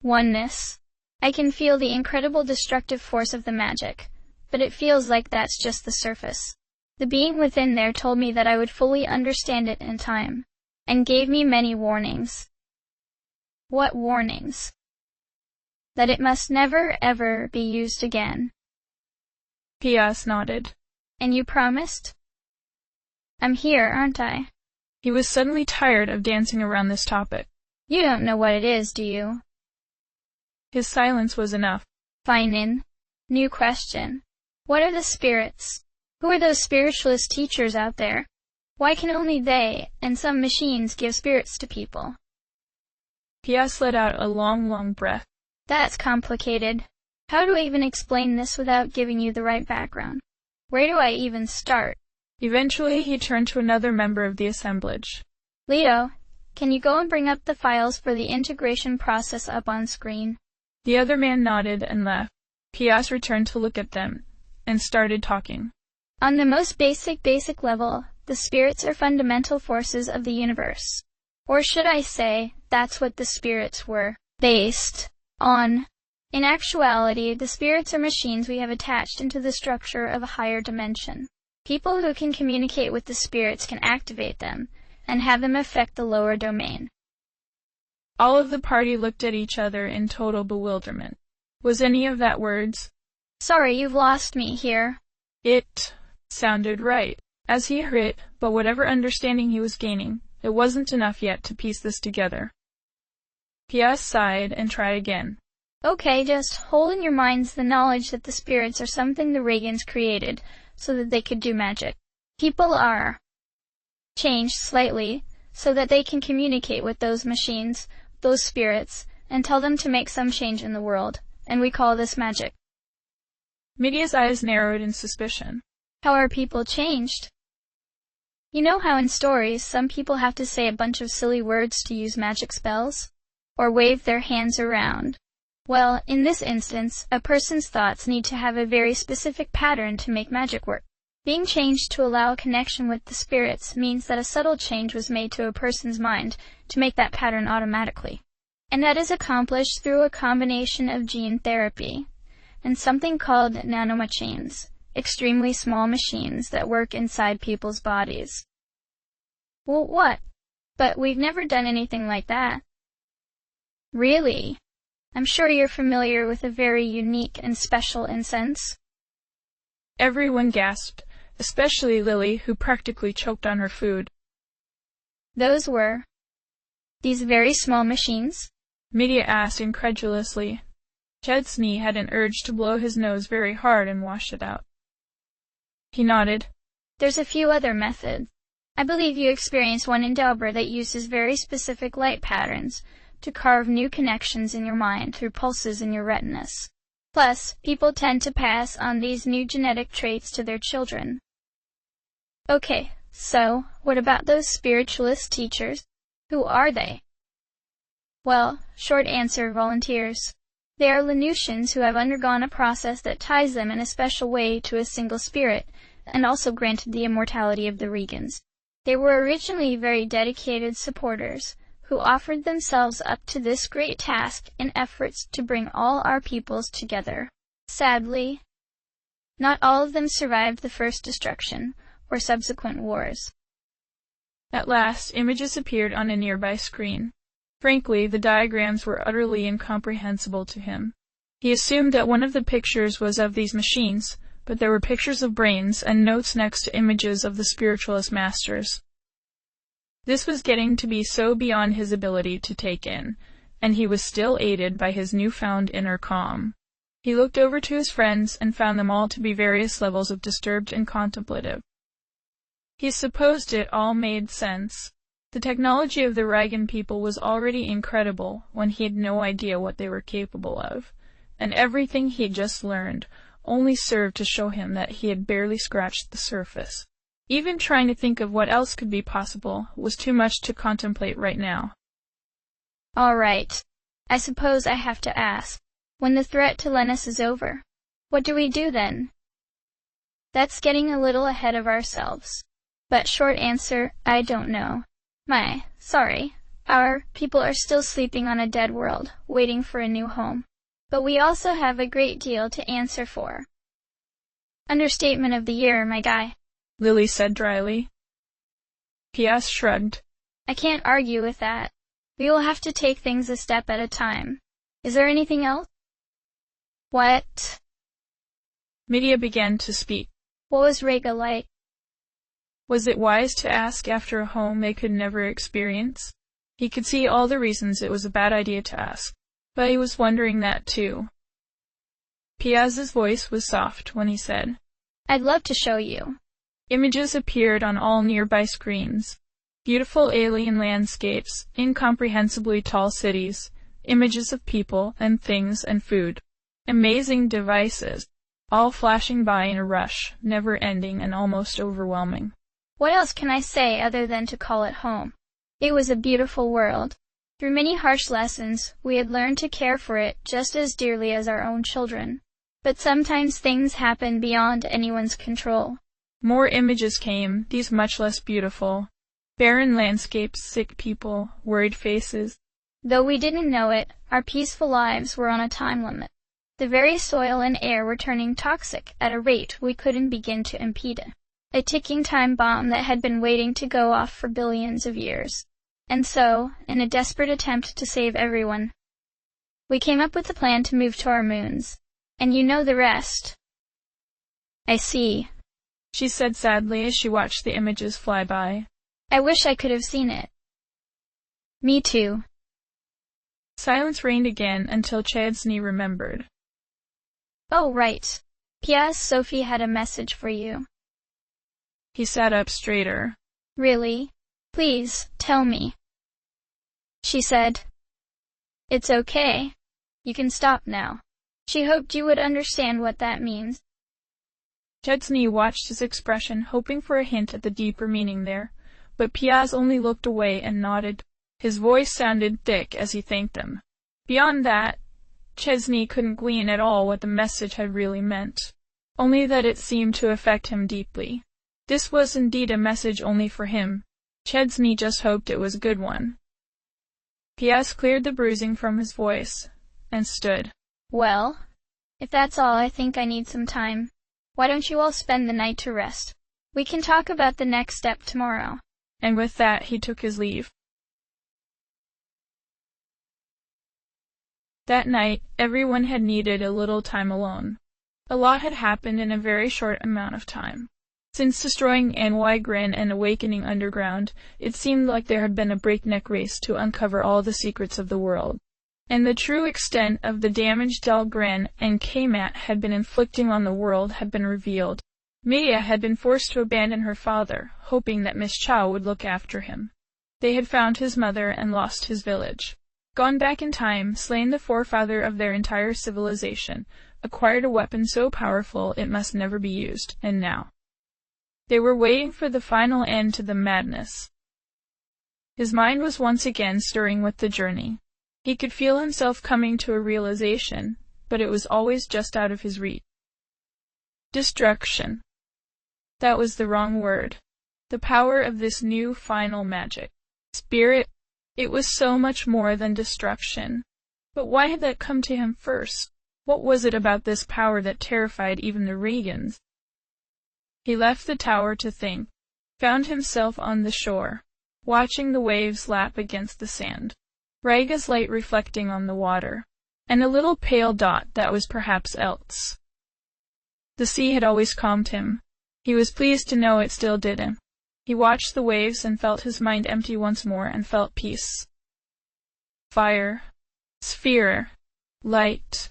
oneness. I can feel the incredible destructive force of the magic, but it feels like that's just the surface. The being within there told me that I would fully understand it in time, and gave me many warnings. What warnings? That it must never ever be used again. Piaz nodded. And you promised? I'm here, aren't I? He was suddenly tired of dancing around this topic. You don't know what it is, do you? His silence was enough. Fine then. New question. What are the spirits? Who are those spiritualist teachers out there? Why can only they, and some machines, give spirits to people? Piaz let out a long breath. That's complicated. How do I even explain this without giving you the right background? Where do I even start? Eventually, he turned to another member of the assemblage. Leo, can you go and bring up the files for the integration process up on screen? The other man nodded and left. Piaz returned to look at them, and started talking. On the most basic level, the spirits are fundamental forces of the universe. Or should I say, that's what the spirits were based on. In actuality, the spirits are machines we have attached into the structure of a higher dimension. People who can communicate with the spirits can activate them, and have them affect the lower domain. All of the party looked at each other in total bewilderment. Was any of that words? Sorry, you've lost me here. It sounded right, as he heard it, but whatever understanding he was gaining, it wasn't enough yet to piece this together. Piaz sighed and tried again. Okay, just hold in your minds the knowledge that the spirits are something the Reagans created, so that they could do magic. People are changed slightly, so that they can communicate with those machines, those spirits, and tell them to make some change in the world, and we call this magic. Midia's eyes narrowed in suspicion. How are people changed? You know how in stories some people have to say a bunch of silly words to use magic spells? Or wave their hands around? Well, in this instance, a person's thoughts need to have a very specific pattern to make magic work. Being changed to allow a connection with the spirits means that a subtle change was made to a person's mind to make that pattern automatically. And that is accomplished through a combination of gene therapy and something called nanomachines, extremely small machines that work inside people's bodies. Well, what? But we've never done anything like that. Really? I'm sure you're familiar with a very unique and special incense. Everyone gasped, especially Lily, who practically choked on her food. Those were these very small machines? Midia asked incredulously. Chesney had an urge to blow his nose very hard and wash it out. He nodded. There's a few other methods. I believe you experienced one in Delbra that uses very specific light patterns to carve new connections in your mind through pulses in your retinas. Plus, people tend to pass on these new genetic traits to their children. Okay, so, what about those spiritualist teachers? Who are they? Well, short answer, volunteers. They are Lanusians who have undergone a process that ties them in a special way to a single spirit, and also granted the immortality of the Regans. They were originally very dedicated supporters, who offered themselves up to this great task in efforts to bring all our peoples together. Sadly, not all of them survived the first destruction, or subsequent wars. At last, images appeared on a nearby screen. Frankly, the diagrams were utterly incomprehensible to him. He assumed that one of the pictures was of these machines, but there were pictures of brains and notes next to images of the spiritualist masters. This was getting to be so beyond his ability to take in, and he was still aided by his newfound inner calm. He looked over to his friends and found them all to be various levels of disturbed and contemplative. He supposed it all made sense. The technology of the Raigan people was already incredible when he had no idea what they were capable of, and everything he had just learned only served to show him that he had barely scratched the surface. Even trying to think of what else could be possible was too much to contemplate right now. All right. I suppose I have to ask. When the threat to Lennis is over, what do we do then? That's getting a little ahead of ourselves. But short answer, I don't know. Sorry. Our people are still sleeping on a dead world, waiting for a new home. But we also have a great deal to answer for. Understatement of the year, my guy, Lily said dryly. P.S. shrugged. I can't argue with that. We will have to take things a step at a time. Is there anything else? What? Medea began to speak. What was Rhaegar like? Was it wise to ask after a home they could never experience? He could see all the reasons it was a bad idea to ask, but he was wondering that too. Piazza's voice was soft when he said, I'd love to show you. Images appeared on all nearby screens. Beautiful alien landscapes, incomprehensibly tall cities, images of people and things and food. Amazing devices, all flashing by in a rush, never ending and almost overwhelming. What else can I say other than to call it home? It was a beautiful world. Through many harsh lessons, we had learned to care for it just as dearly as our own children. But sometimes things happen beyond anyone's control. More images came, these much less beautiful. Barren landscapes, sick people, worried faces. Though we didn't know it, our peaceful lives were on a time limit. The very soil and air were turning toxic at a rate we couldn't begin to impede. A ticking time bomb that had been waiting to go off for billions of years. And so, in a desperate attempt to save everyone, we came up with a plan to move to our moons. And you know the rest. I see, she said sadly as she watched the images fly by. I wish I could have seen it. Me too. Silence reigned again until Chesney remembered. Oh, right. P.S. Sophie had a message for you. He sat up straighter. Really? Please, tell me. She said. It's okay. You can stop now. She hoped you would understand what that means. Chesney watched his expression, hoping for a hint at the deeper meaning there, but Piaz only looked away and nodded. His voice sounded thick as he thanked them. Beyond that, Chesney couldn't glean at all what the message had really meant, only that it seemed to affect him deeply. This was indeed a message only for him. Chesney just hoped it was a good one. Piaz cleared the bruising from his voice, and stood. Well, if that's all, I think I need some time. Why don't you all spend the night to rest? We can talk about the next step tomorrow. And with that he took his leave. That night, everyone had needed a little time alone. A lot had happened in a very short amount of time. Since destroying Anwai Grin and awakening Underground, it seemed like there had been a breakneck race to uncover all the secrets of the world. And the true extent of the damage Dahlgren and Kmat had been inflicting on the world had been revealed. Medea had been forced to abandon her father, hoping that Miss Chow would look after him. They had found his mother and lost his village. Gone back in time, slain the forefather of their entire civilization, acquired a weapon so powerful it must never be used, and now they were waiting for the final end to the madness. His mind was once again stirring with the journey. He could feel himself coming to a realization, but it was always just out of his reach. Destruction. That was the wrong word. The power of this new final magic. Spirit. It was so much more than destruction. But why had that come to him first? What was it about this power that terrified even the Regans? He left the tower to think, found himself on the shore, watching the waves lap against the sand. Rhaegar's light reflecting on the water, and a little pale dot that was perhaps else. The sea had always calmed him. He was pleased to know it still did him. He watched the waves and felt his mind empty once more and felt peace. Fire, sphere, light,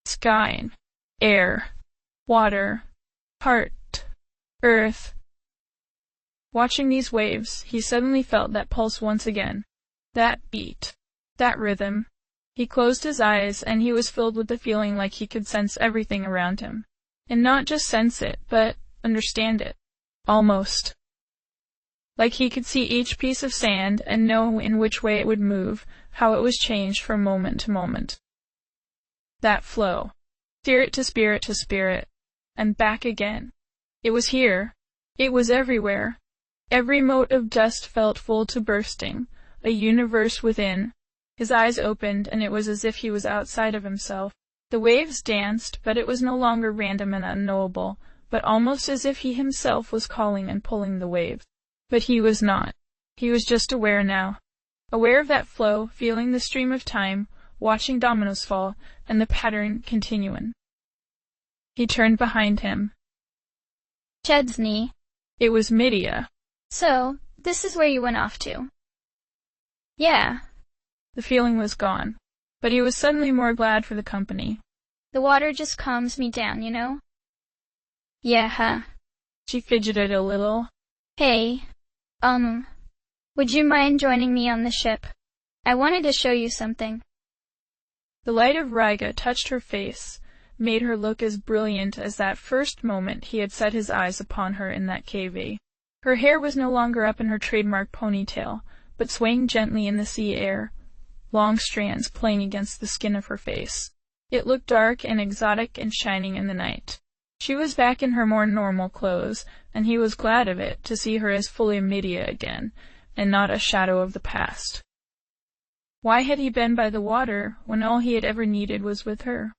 sky, air, water, heart, earth. Watching these waves, he suddenly felt that pulse once again. That beat. That rhythm. He closed his eyes, and he was filled with the feeling like he could sense everything around him. And not just sense it, but understand it. Almost. Like he could see each piece of sand and know in which way it would move, how it was changed from moment to moment. That flow. Spirit to spirit to spirit. And back again. It was here. It was everywhere. Every mote of dust felt full to bursting, a universe within. His eyes opened, and it was as if he was outside of himself. The waves danced, but it was no longer random and unknowable, but almost as if he himself was calling and pulling the waves. But he was not. He was just aware now. Aware of that flow, feeling the stream of time, watching dominoes fall, and the pattern continuing. He turned behind him. Chesney. It was Midia. So, this is where you went off to? Yeah. The feeling was gone, but he was suddenly more glad for the company. The water just calms me down, you know? Yeah, huh? She fidgeted a little. Hey, would you mind joining me on the ship? I wanted to show you something. The light of Riga touched her face, made her look as brilliant as that first moment he had set his eyes upon her in that cave. Her hair was no longer up in her trademark ponytail, but swaying gently in the sea air, long strands playing against the skin of her face. It looked dark and exotic and shining in the night. She was back in her more normal clothes, and he was glad of it, to see her as fully Midia again, and not a shadow of the past. Why had he been by the water, when all he had ever needed was with her?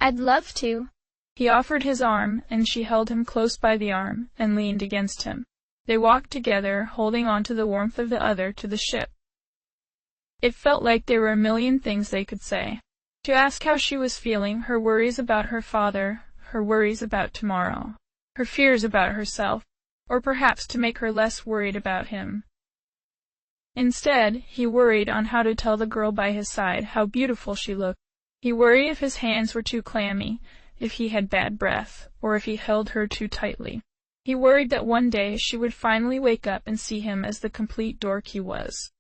I'd love to. He offered his arm, and she held him close by the arm, and leaned against him. They walked together, holding on to the warmth of the other, to the ship. It felt like there were a million things they could say. To ask how she was feeling, her worries about her father, her worries about tomorrow, her fears about herself, or perhaps to make her less worried about him. Instead, he worried on how to tell the girl by his side how beautiful she looked. He worried if his hands were too clammy, if he had bad breath, or if he held her too tightly. He worried that one day she would finally wake up and see him as the complete dork he was.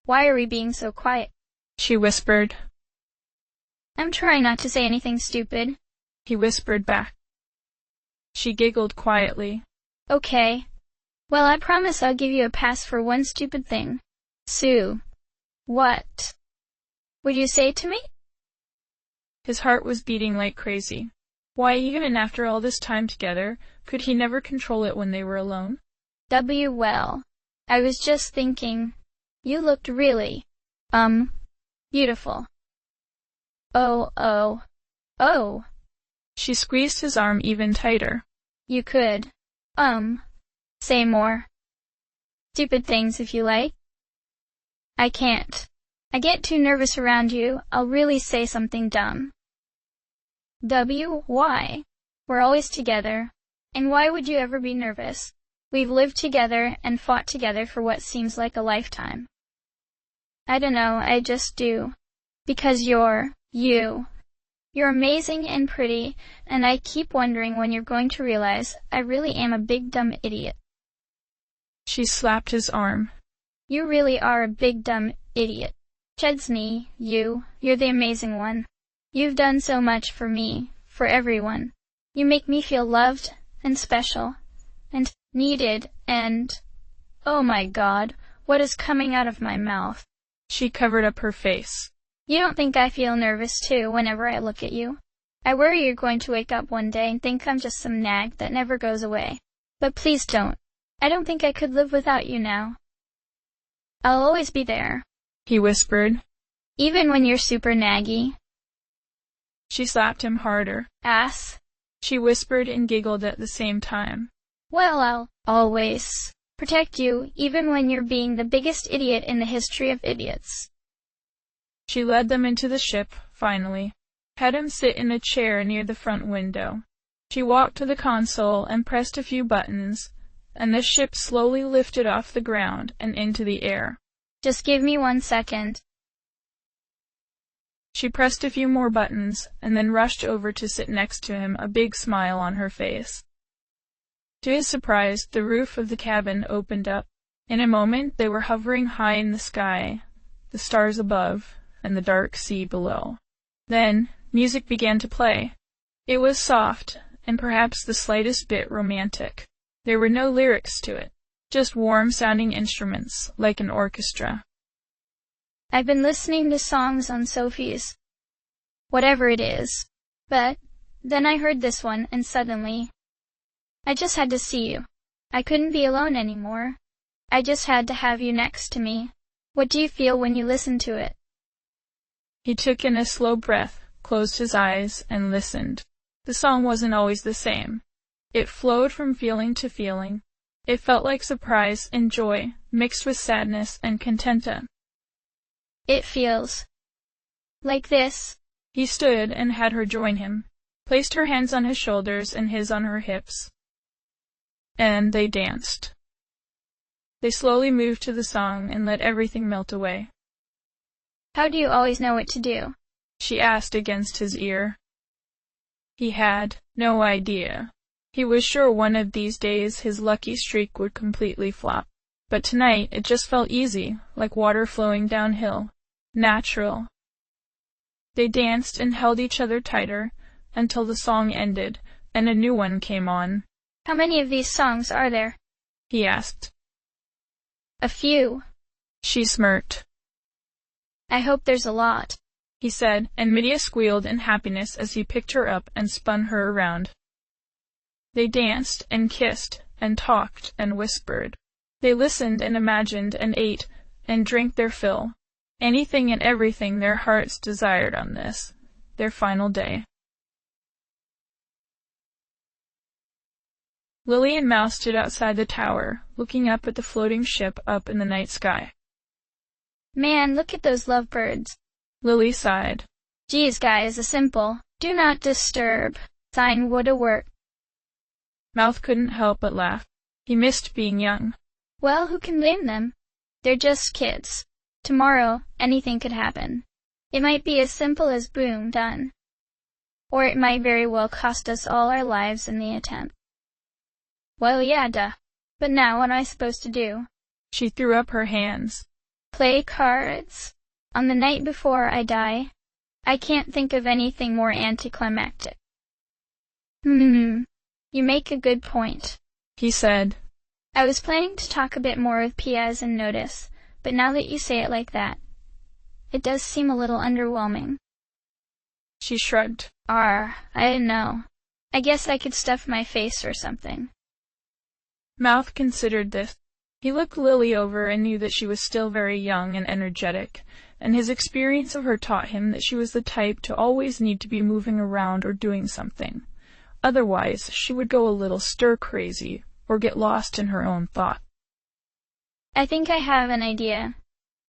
Why are we being so quiet? She whispered. I'm trying not to say anything stupid. He whispered back. She giggled quietly. Okay. Well, I promise I'll give you a pass for one stupid thing. Sue. What would you say to me? His heart was beating like crazy. Why, even after all this time together, could he never control it when they were alone? Well, I was just thinking, you looked really, beautiful. Oh. She squeezed his arm even tighter. You could, say more stupid things if you like. I can't. I get too nervous around you, I'll really say something dumb. Why? We're always together. And why would you ever be nervous? We've lived together and fought together for what seems like a lifetime. I don't know, I just do. Because you're you. You're amazing and pretty, and I keep wondering when you're going to realize I really am a big dumb idiot. She slapped his arm. You really are a big dumb idiot. Chesney, you're the amazing one. You've done so much for me, for everyone. You make me feel loved, and special, and needed, and... oh my God, what is coming out of my mouth? She covered up her face. You don't think I feel nervous too whenever I look at you? I worry you're going to wake up one day and think I'm just some nag that never goes away. But please don't. I don't think I could live without you now. I'll always be there. He whispered. Even when you're super naggy. She slapped him harder. Ass. She whispered and giggled at the same time. Well, I'll always protect you, even when you're being the biggest idiot in the history of idiots. She led them into the ship, finally, had him sit in a chair near the front window. She walked to the console and pressed a few buttons, and the ship slowly lifted off the ground and into the air. Just give me 1 second. She pressed a few more buttons, and then rushed over to sit next to him, a big smile on her face. To his surprise, the roof of the cabin opened up. In a moment they were hovering high in the sky, the stars above, and the dark sea below. Then, music began to play. It was soft, and perhaps the slightest bit romantic. There were no lyrics to it, just warm-sounding instruments, like an orchestra. I've been listening to songs on Sophie's, whatever it is, but then I heard this one, and suddenly, I just had to see you. I couldn't be alone anymore. I just had to have you next to me. What do you feel when you listen to it? He took in a slow breath, closed his eyes, and listened. The song wasn't always the same. It flowed from feeling to feeling. It felt like surprise and joy, mixed with sadness and contenta. It feels like this. He stood and had her join him, placed her hands on his shoulders and his on her hips. And they danced. They slowly moved to the song and let everything melt away. How do you always know what to do? She asked against his ear. He had no idea. He was sure one of these days his lucky streak would completely flop. But tonight it just felt easy, like water flowing downhill. Natural. They danced and held each other tighter, until the song ended, and a new one came on. How many of these songs are there? He asked. A few. She smirked. I hope there's a lot, he said, and Medea squealed in happiness as he picked her up and spun her around. They danced and kissed and talked and whispered. They listened and imagined and ate and drank their fill. Anything and everything their hearts desired on this, their final day. Lily and Mouse stood outside the tower, looking up at the floating ship up in the night sky. Man, look at those lovebirds. Lily sighed. Geez, guys, a simple, do not disturb sign woulda worked. Mouth couldn't help but laugh. He missed being young. Well, who can blame them? They're just kids. Tomorrow, anything could happen. It might be as simple as boom, done. Or it might very well cost us all our lives in the attempt. Well, yeah, duh. But now what am I supposed to do? She threw up her hands. Play cards? On the night before I die? I can't think of anything more anticlimactic. You make a good point, he said. I was planning to talk a bit more with Piaz and Notice, but now that you say it like that, it does seem a little underwhelming. She shrugged. I didn't know. I guess I could stuff my face or something. Mouth considered this. He looked Lily over and knew that she was still very young and energetic, and his experience of her taught him that she was the type to always need to be moving around or doing something. Otherwise, she would go a little stir-crazy or get lost in her own thought. I think I have an idea,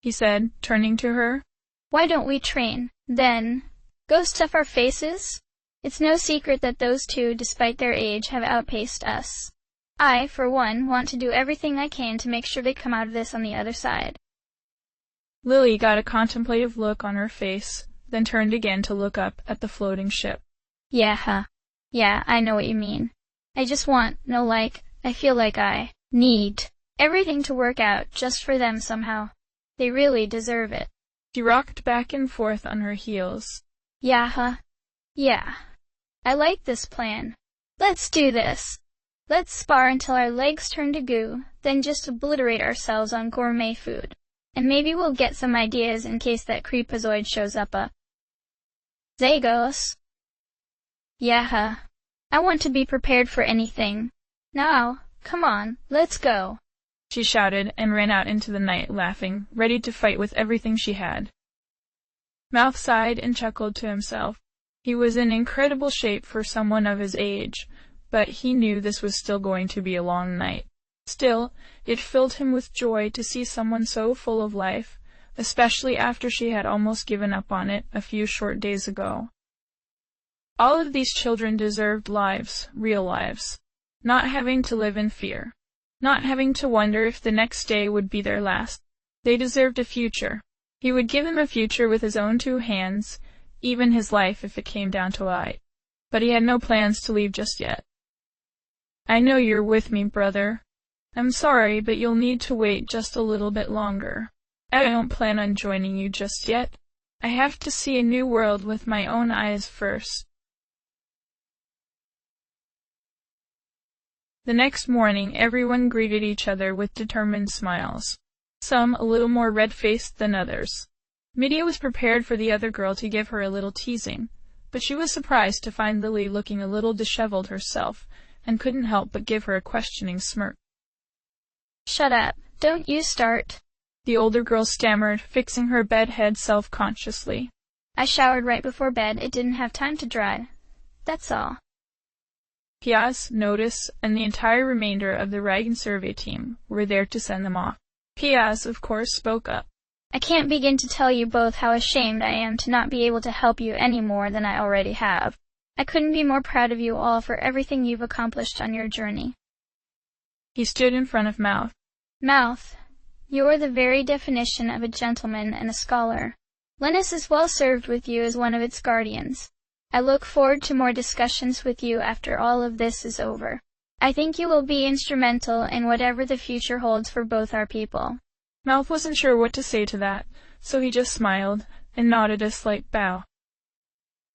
he said, turning to her. Why don't we train, then? Go stuff our faces? It's no secret that those two, despite their age, have outpaced us. I, for one, want to do everything I can to make sure they come out of this on the other side. Lily got a contemplative look on her face, then turned again to look up at the floating ship. Yeah, I know what you mean. I just want, I feel like I need everything to work out just for them somehow. They really deserve it. She rocked back and forth on her heels. Yeah. I like this plan. Let's do this. Let's spar until our legs turn to goo, then just obliterate ourselves on gourmet food. And maybe we'll get some ideas in case that creepazoid shows up. Zagos. Yeah. I want to be prepared for anything. Now, come on, let's go. She shouted and ran out into the night, laughing, ready to fight with everything she had. Mouth sighed and chuckled to himself. He was in incredible shape for someone of his age, but he knew this was still going to be a long night. Still, it filled him with joy to see someone so full of life, especially after she had almost given up on it a few short days ago. All of these children deserved lives, real lives. Not having to live in fear. Not having to wonder if the next day would be their last. They deserved a future. He would give them a future with his own 2 hands, even his life if it came down to it. But he had no plans to leave just yet. I know you're with me, brother. I'm sorry, but you'll need to wait just a little bit longer. I don't plan on joining you just yet. I have to see a new world with my own eyes first. The next morning, everyone greeted each other with determined smiles, some a little more red-faced than others. Medea was prepared for the other girl to give her a little teasing, but she was surprised to find Lily looking a little disheveled herself, and couldn't help but give her a questioning smirk. Shut up, don't you start, the older girl stammered, fixing her bed head self-consciously. I showered right before bed, it didn't have time to dry. That's all. Piaz, Notice, and the entire remainder of the Ragan survey team were there to send them off. Piaz, of course, spoke up. I can't begin to tell you both how ashamed I am to not be able to help you any more than I already have. I couldn't be more proud of you all for everything you've accomplished on your journey. He stood in front of Mouth. Mouth, you're the very definition of a gentleman and a scholar. Linus is well served with you as one of its guardians. I look forward to more discussions with you after all of this is over. I think you will be instrumental in whatever the future holds for both our people. Mouth wasn't sure what to say to that, so he just smiled and nodded a slight bow.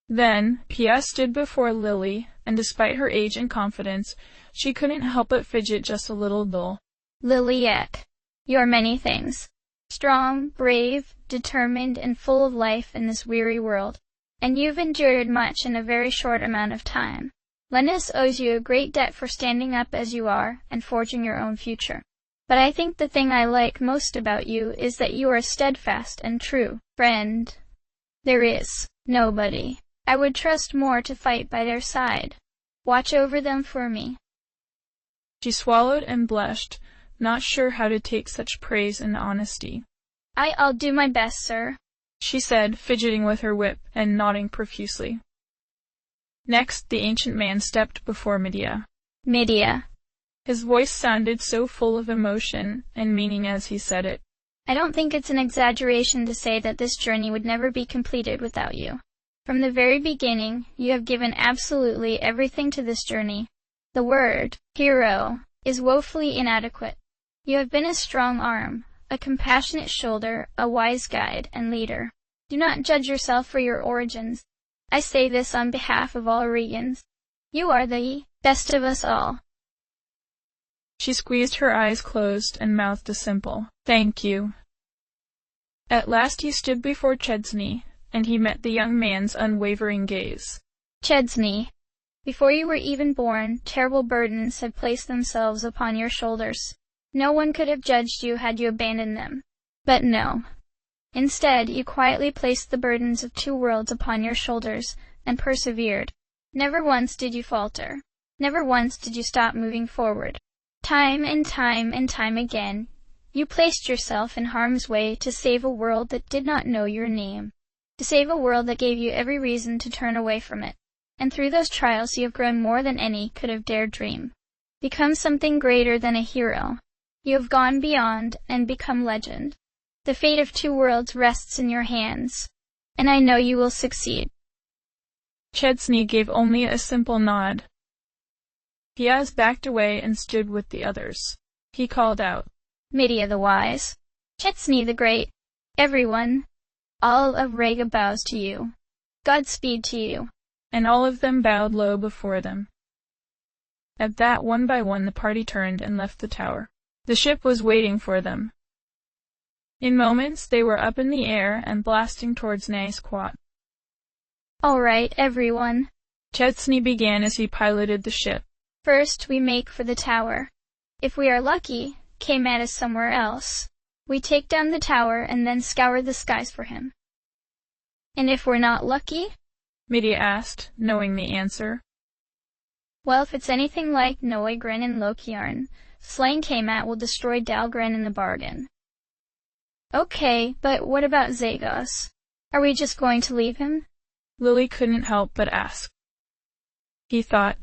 Then, Pia stood before Lily, and despite her age and confidence, she couldn't help but fidget just a little dull. Liliette, you're many things. Strong, brave, determined, and full of life in this weary world. And you've endured much in a very short amount of time. Linus owes you a great debt for standing up as you are and forging your own future. But I think the thing I like most about you is that you are a steadfast and true friend. There is nobody I would trust more to fight by their side. Watch over them for me. She swallowed and blushed, not sure how to take such praise and honesty. I'll do my best, sir, she said, fidgeting with her whip and nodding profusely. Next, the ancient man stepped before Medea. Medea. His voice sounded so full of emotion and meaning as he said it. I don't think it's an exaggeration to say that this journey would never be completed without you. From the very beginning, you have given absolutely everything to this journey. The word, hero, is woefully inadequate. You have been a strong arm, a compassionate shoulder, a wise guide and leader. Do not judge yourself for your origins. I say this on behalf of all Regans. You are the best of us all. She squeezed her eyes closed and mouthed a simple, "Thank you." At last he stood before Chesney, and he met the young man's unwavering gaze. Chesney, before you were even born, terrible burdens had placed themselves upon your shoulders. No one could have judged you had you abandoned them. But no. Instead, you quietly placed the burdens of two worlds upon your shoulders, and persevered. Never once did you falter. Never once did you stop moving forward. Time and time again, you placed yourself in harm's way to save a world that did not know your name. To save a world that gave you every reason to turn away from it. And through those trials you have grown more than any could have dared dream. Become something greater than a hero. You have gone beyond and become legend. The fate of two worlds rests in your hands, and I know you will succeed. Chesney gave only a simple nod. Piaz backed away and stood with the others. He called out, Medea the Wise, Chesney the Great, everyone, all of Raga bows to you. Godspeed to you. And all of them bowed low before them. At that, one by one, the party turned and left the tower. The ship was waiting for them. In moments, they were up in the air and blasting towards Naisquat. All right, everyone, Chesney began as he piloted the ship. First, we make for the tower. If we are lucky, K met us somewhere else. We take down the tower and then scour the skies for him. And if we're not lucky? Medea asked, knowing the answer. Well, if it's anything like Noegrin and Lokiarn, slaying Kmat will destroy Dalgren in the bargain. Okay, but what about Zagos? Are we just going to leave him? Lily couldn't help but ask. He thought.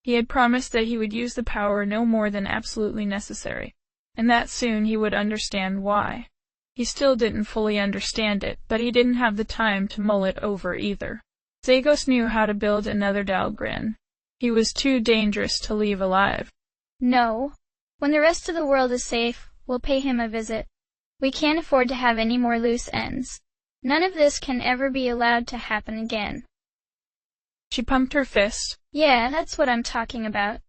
He had promised that he would use the power no more than absolutely necessary, and that soon he would understand why. He still didn't fully understand it, but he didn't have the time to mull it over either. Zagos knew how to build another Dalgren. He was too dangerous to leave alive. No. When the rest of the world is safe, we'll pay him a visit. We can't afford to have any more loose ends. None of this can ever be allowed to happen again. She pumped her fist. Yeah, that's what I'm talking about.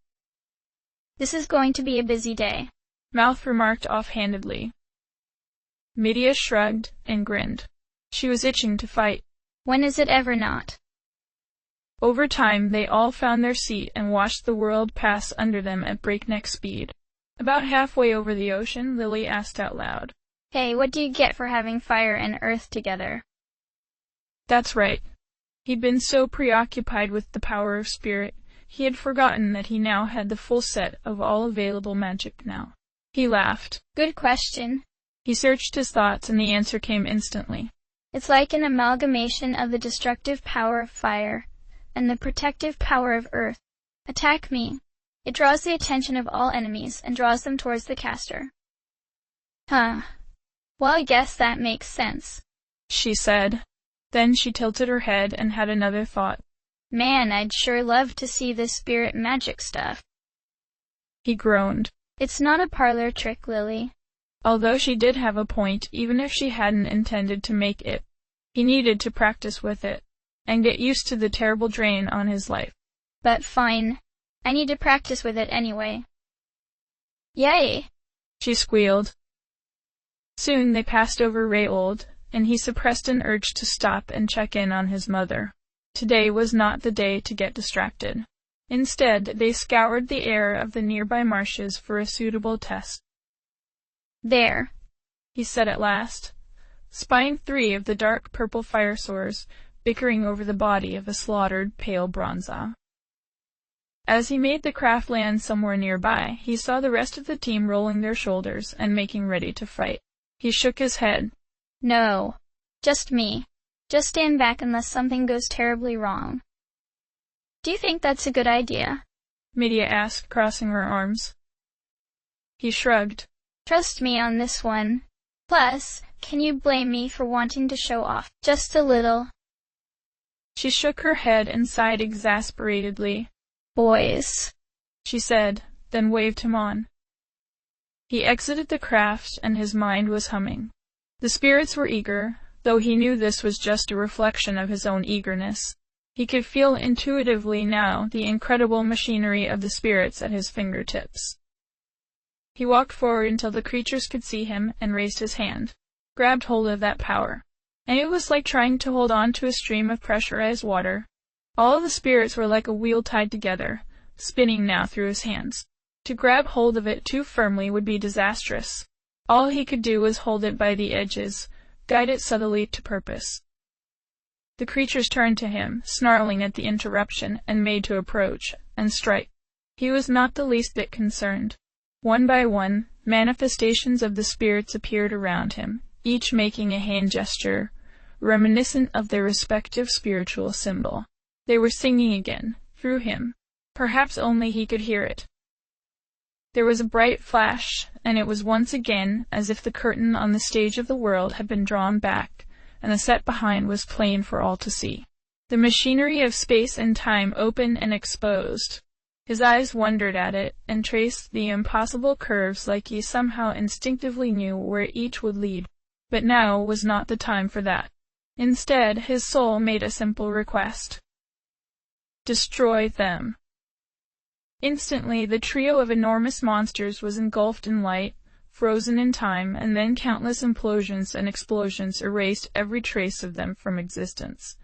This is going to be a busy day. Mouth remarked offhandedly. Medea shrugged and grinned. She was itching to fight. When is it ever not? Over time, they all found their seat and watched the world pass under them at breakneck speed. About halfway over the ocean, Lily asked out loud. Hey, what do you get for having fire and earth together? That's right. He'd been so preoccupied with the power of spirit, he had forgotten that he now had the full set of all available magic now. He laughed. Good question. He searched his thoughts, and the answer came instantly. It's like an amalgamation of the destructive power of fire and the protective power of earth. Attack me. It draws the attention of all enemies and draws them towards the caster. Huh. Well, I guess that makes sense, she said. Then she tilted her head and had another thought. Man, I'd sure love to see this spirit magic stuff. He groaned. It's not a parlor trick, Lily. Although she did have a point, even if she hadn't intended to make it. He needed to practice with it, and get used to the terrible drain on his life. But fine. I need to practice with it anyway. Yay! She squealed. Soon they passed over Rayold, and he suppressed an urge to stop and check in on his mother. Today was not the day to get distracted. Instead, they scoured the air of the nearby marshes for a suitable test. There, he said at last, spying 3 of the dark purple fire sores bickering over the body of a slaughtered pale Bronza. As he made the craft land somewhere nearby, he saw the rest of the team rolling their shoulders and making ready to fight. He shook his head. No. Just me. Just stand back unless something goes terribly wrong. Do you think that's a good idea? Medea asked, crossing her arms. He shrugged. Trust me on this one. Plus, can you blame me for wanting to show off just a little? She shook her head and sighed exasperatedly. Boys, she said, then waved him on. He exited the craft, and his mind was humming. The spirits were eager, though he knew this was just a reflection of his own eagerness. He could feel intuitively now the incredible machinery of the spirits at his fingertips. He walked forward until the creatures could see him and raised his hand, grabbed hold of that power. And it was like trying to hold on to a stream of pressurized water. All of the spirits were like a wheel tied together, spinning now through his hands. To grab hold of it too firmly would be disastrous. All he could do was hold it by the edges, guide it subtly to purpose. The creatures turned to him, snarling at the interruption, and made to approach and strike. He was not the least bit concerned. One by one, manifestations of the spirits appeared around him, each making a hand gesture, reminiscent of their respective spiritual symbol. They were singing again, through him. Perhaps only he could hear it. There was a bright flash, and it was once again as if the curtain on the stage of the world had been drawn back, and the set behind was plain for all to see. The machinery of space and time open and exposed. His eyes wondered at it, and traced the impossible curves like he somehow instinctively knew where each would lead. But now was not the time for that. Instead, his soul made a simple request. Destroy them. Instantly, the trio of enormous monsters was engulfed in light, frozen in time, and then countless implosions and explosions erased every trace of them from existence,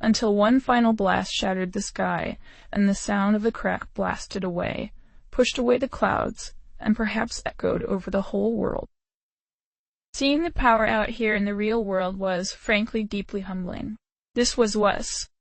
until one final blast shattered the sky, and the sound of the crack blasted away, pushed away the clouds, and perhaps echoed over the whole world. Seeing the power out here in the real world was, frankly, deeply humbling. This was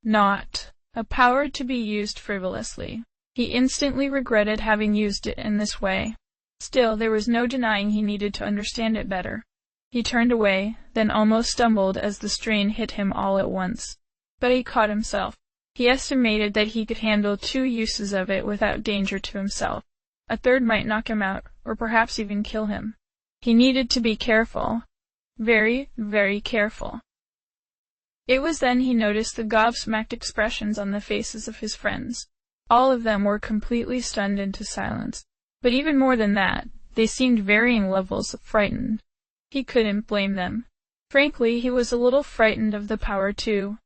not a power to be used frivolously. He instantly regretted having used it in this way. Still, there was no denying he needed to understand it better. He turned away, then almost stumbled as the strain hit him all at once. But he caught himself. He estimated that he could handle 2 uses of it without danger to himself. A third might knock him out, or perhaps even kill him. He needed to be careful. Very, very careful. It was then he noticed the gobsmacked expressions on the faces of his friends. All of them were completely stunned into silence. But even more than that, they seemed varying levels of frightened. He couldn't blame them. Frankly, he was a little frightened of the power too.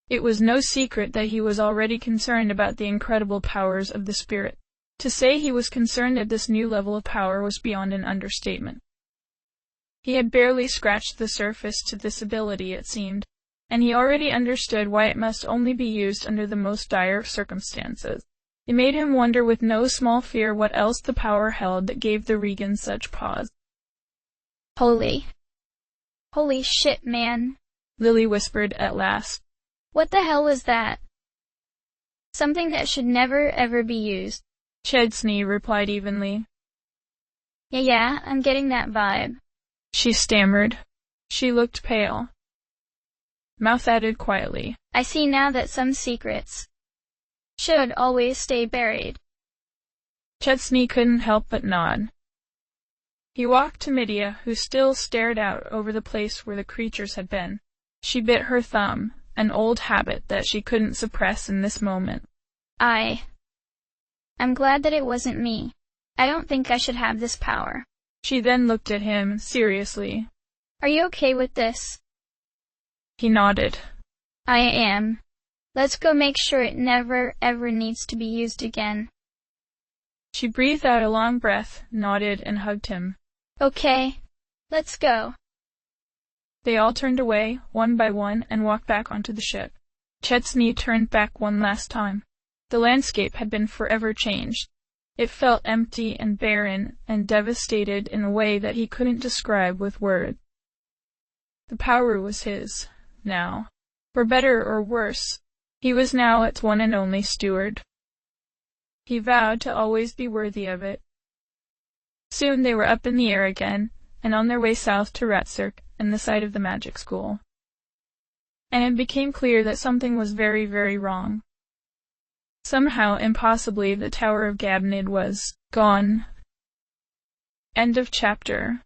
It was no secret that he was already concerned about the incredible powers of the spirit. To say he was concerned at this new level of power was beyond an understatement. He had barely scratched the surface to this ability, it seemed, and he already understood why it must only be used under the most dire of circumstances. It made him wonder with no small fear what else the power held that gave the Regans such pause. Holy shit, man, Lily whispered at last. What the hell was that? Something that should never ever be used. Chesney replied evenly. Yeah, I'm getting that vibe. She stammered. She looked pale. Mouth added quietly. I see now that some secrets should always stay buried. Chesney couldn't help but nod. He walked to Medea, who still stared out over the place where the creatures had been. She bit her thumb, an old habit that she couldn't suppress in this moment. I'm glad that it wasn't me. I don't think I should have this power. She then looked at him, seriously. Are you okay with this? He nodded. I am. Let's go make sure it never ever needs to be used again. She breathed out a long breath, nodded, and hugged him. Okay, let's go. They all turned away, one by one, and walked back onto the ship. Chesney turned back one last time. The landscape had been forever changed. It felt empty and barren and devastated in a way that he couldn't describe with words. The power was his, now. For better or worse, he was now its one and only steward. He vowed to always be worthy of it. Soon they were up in the air again, and on their way south to Ratzirk and the site of the magic school. And it became clear that something was very, very wrong. Somehow, impossibly, the Tower of Gabnid was gone. End of chapter.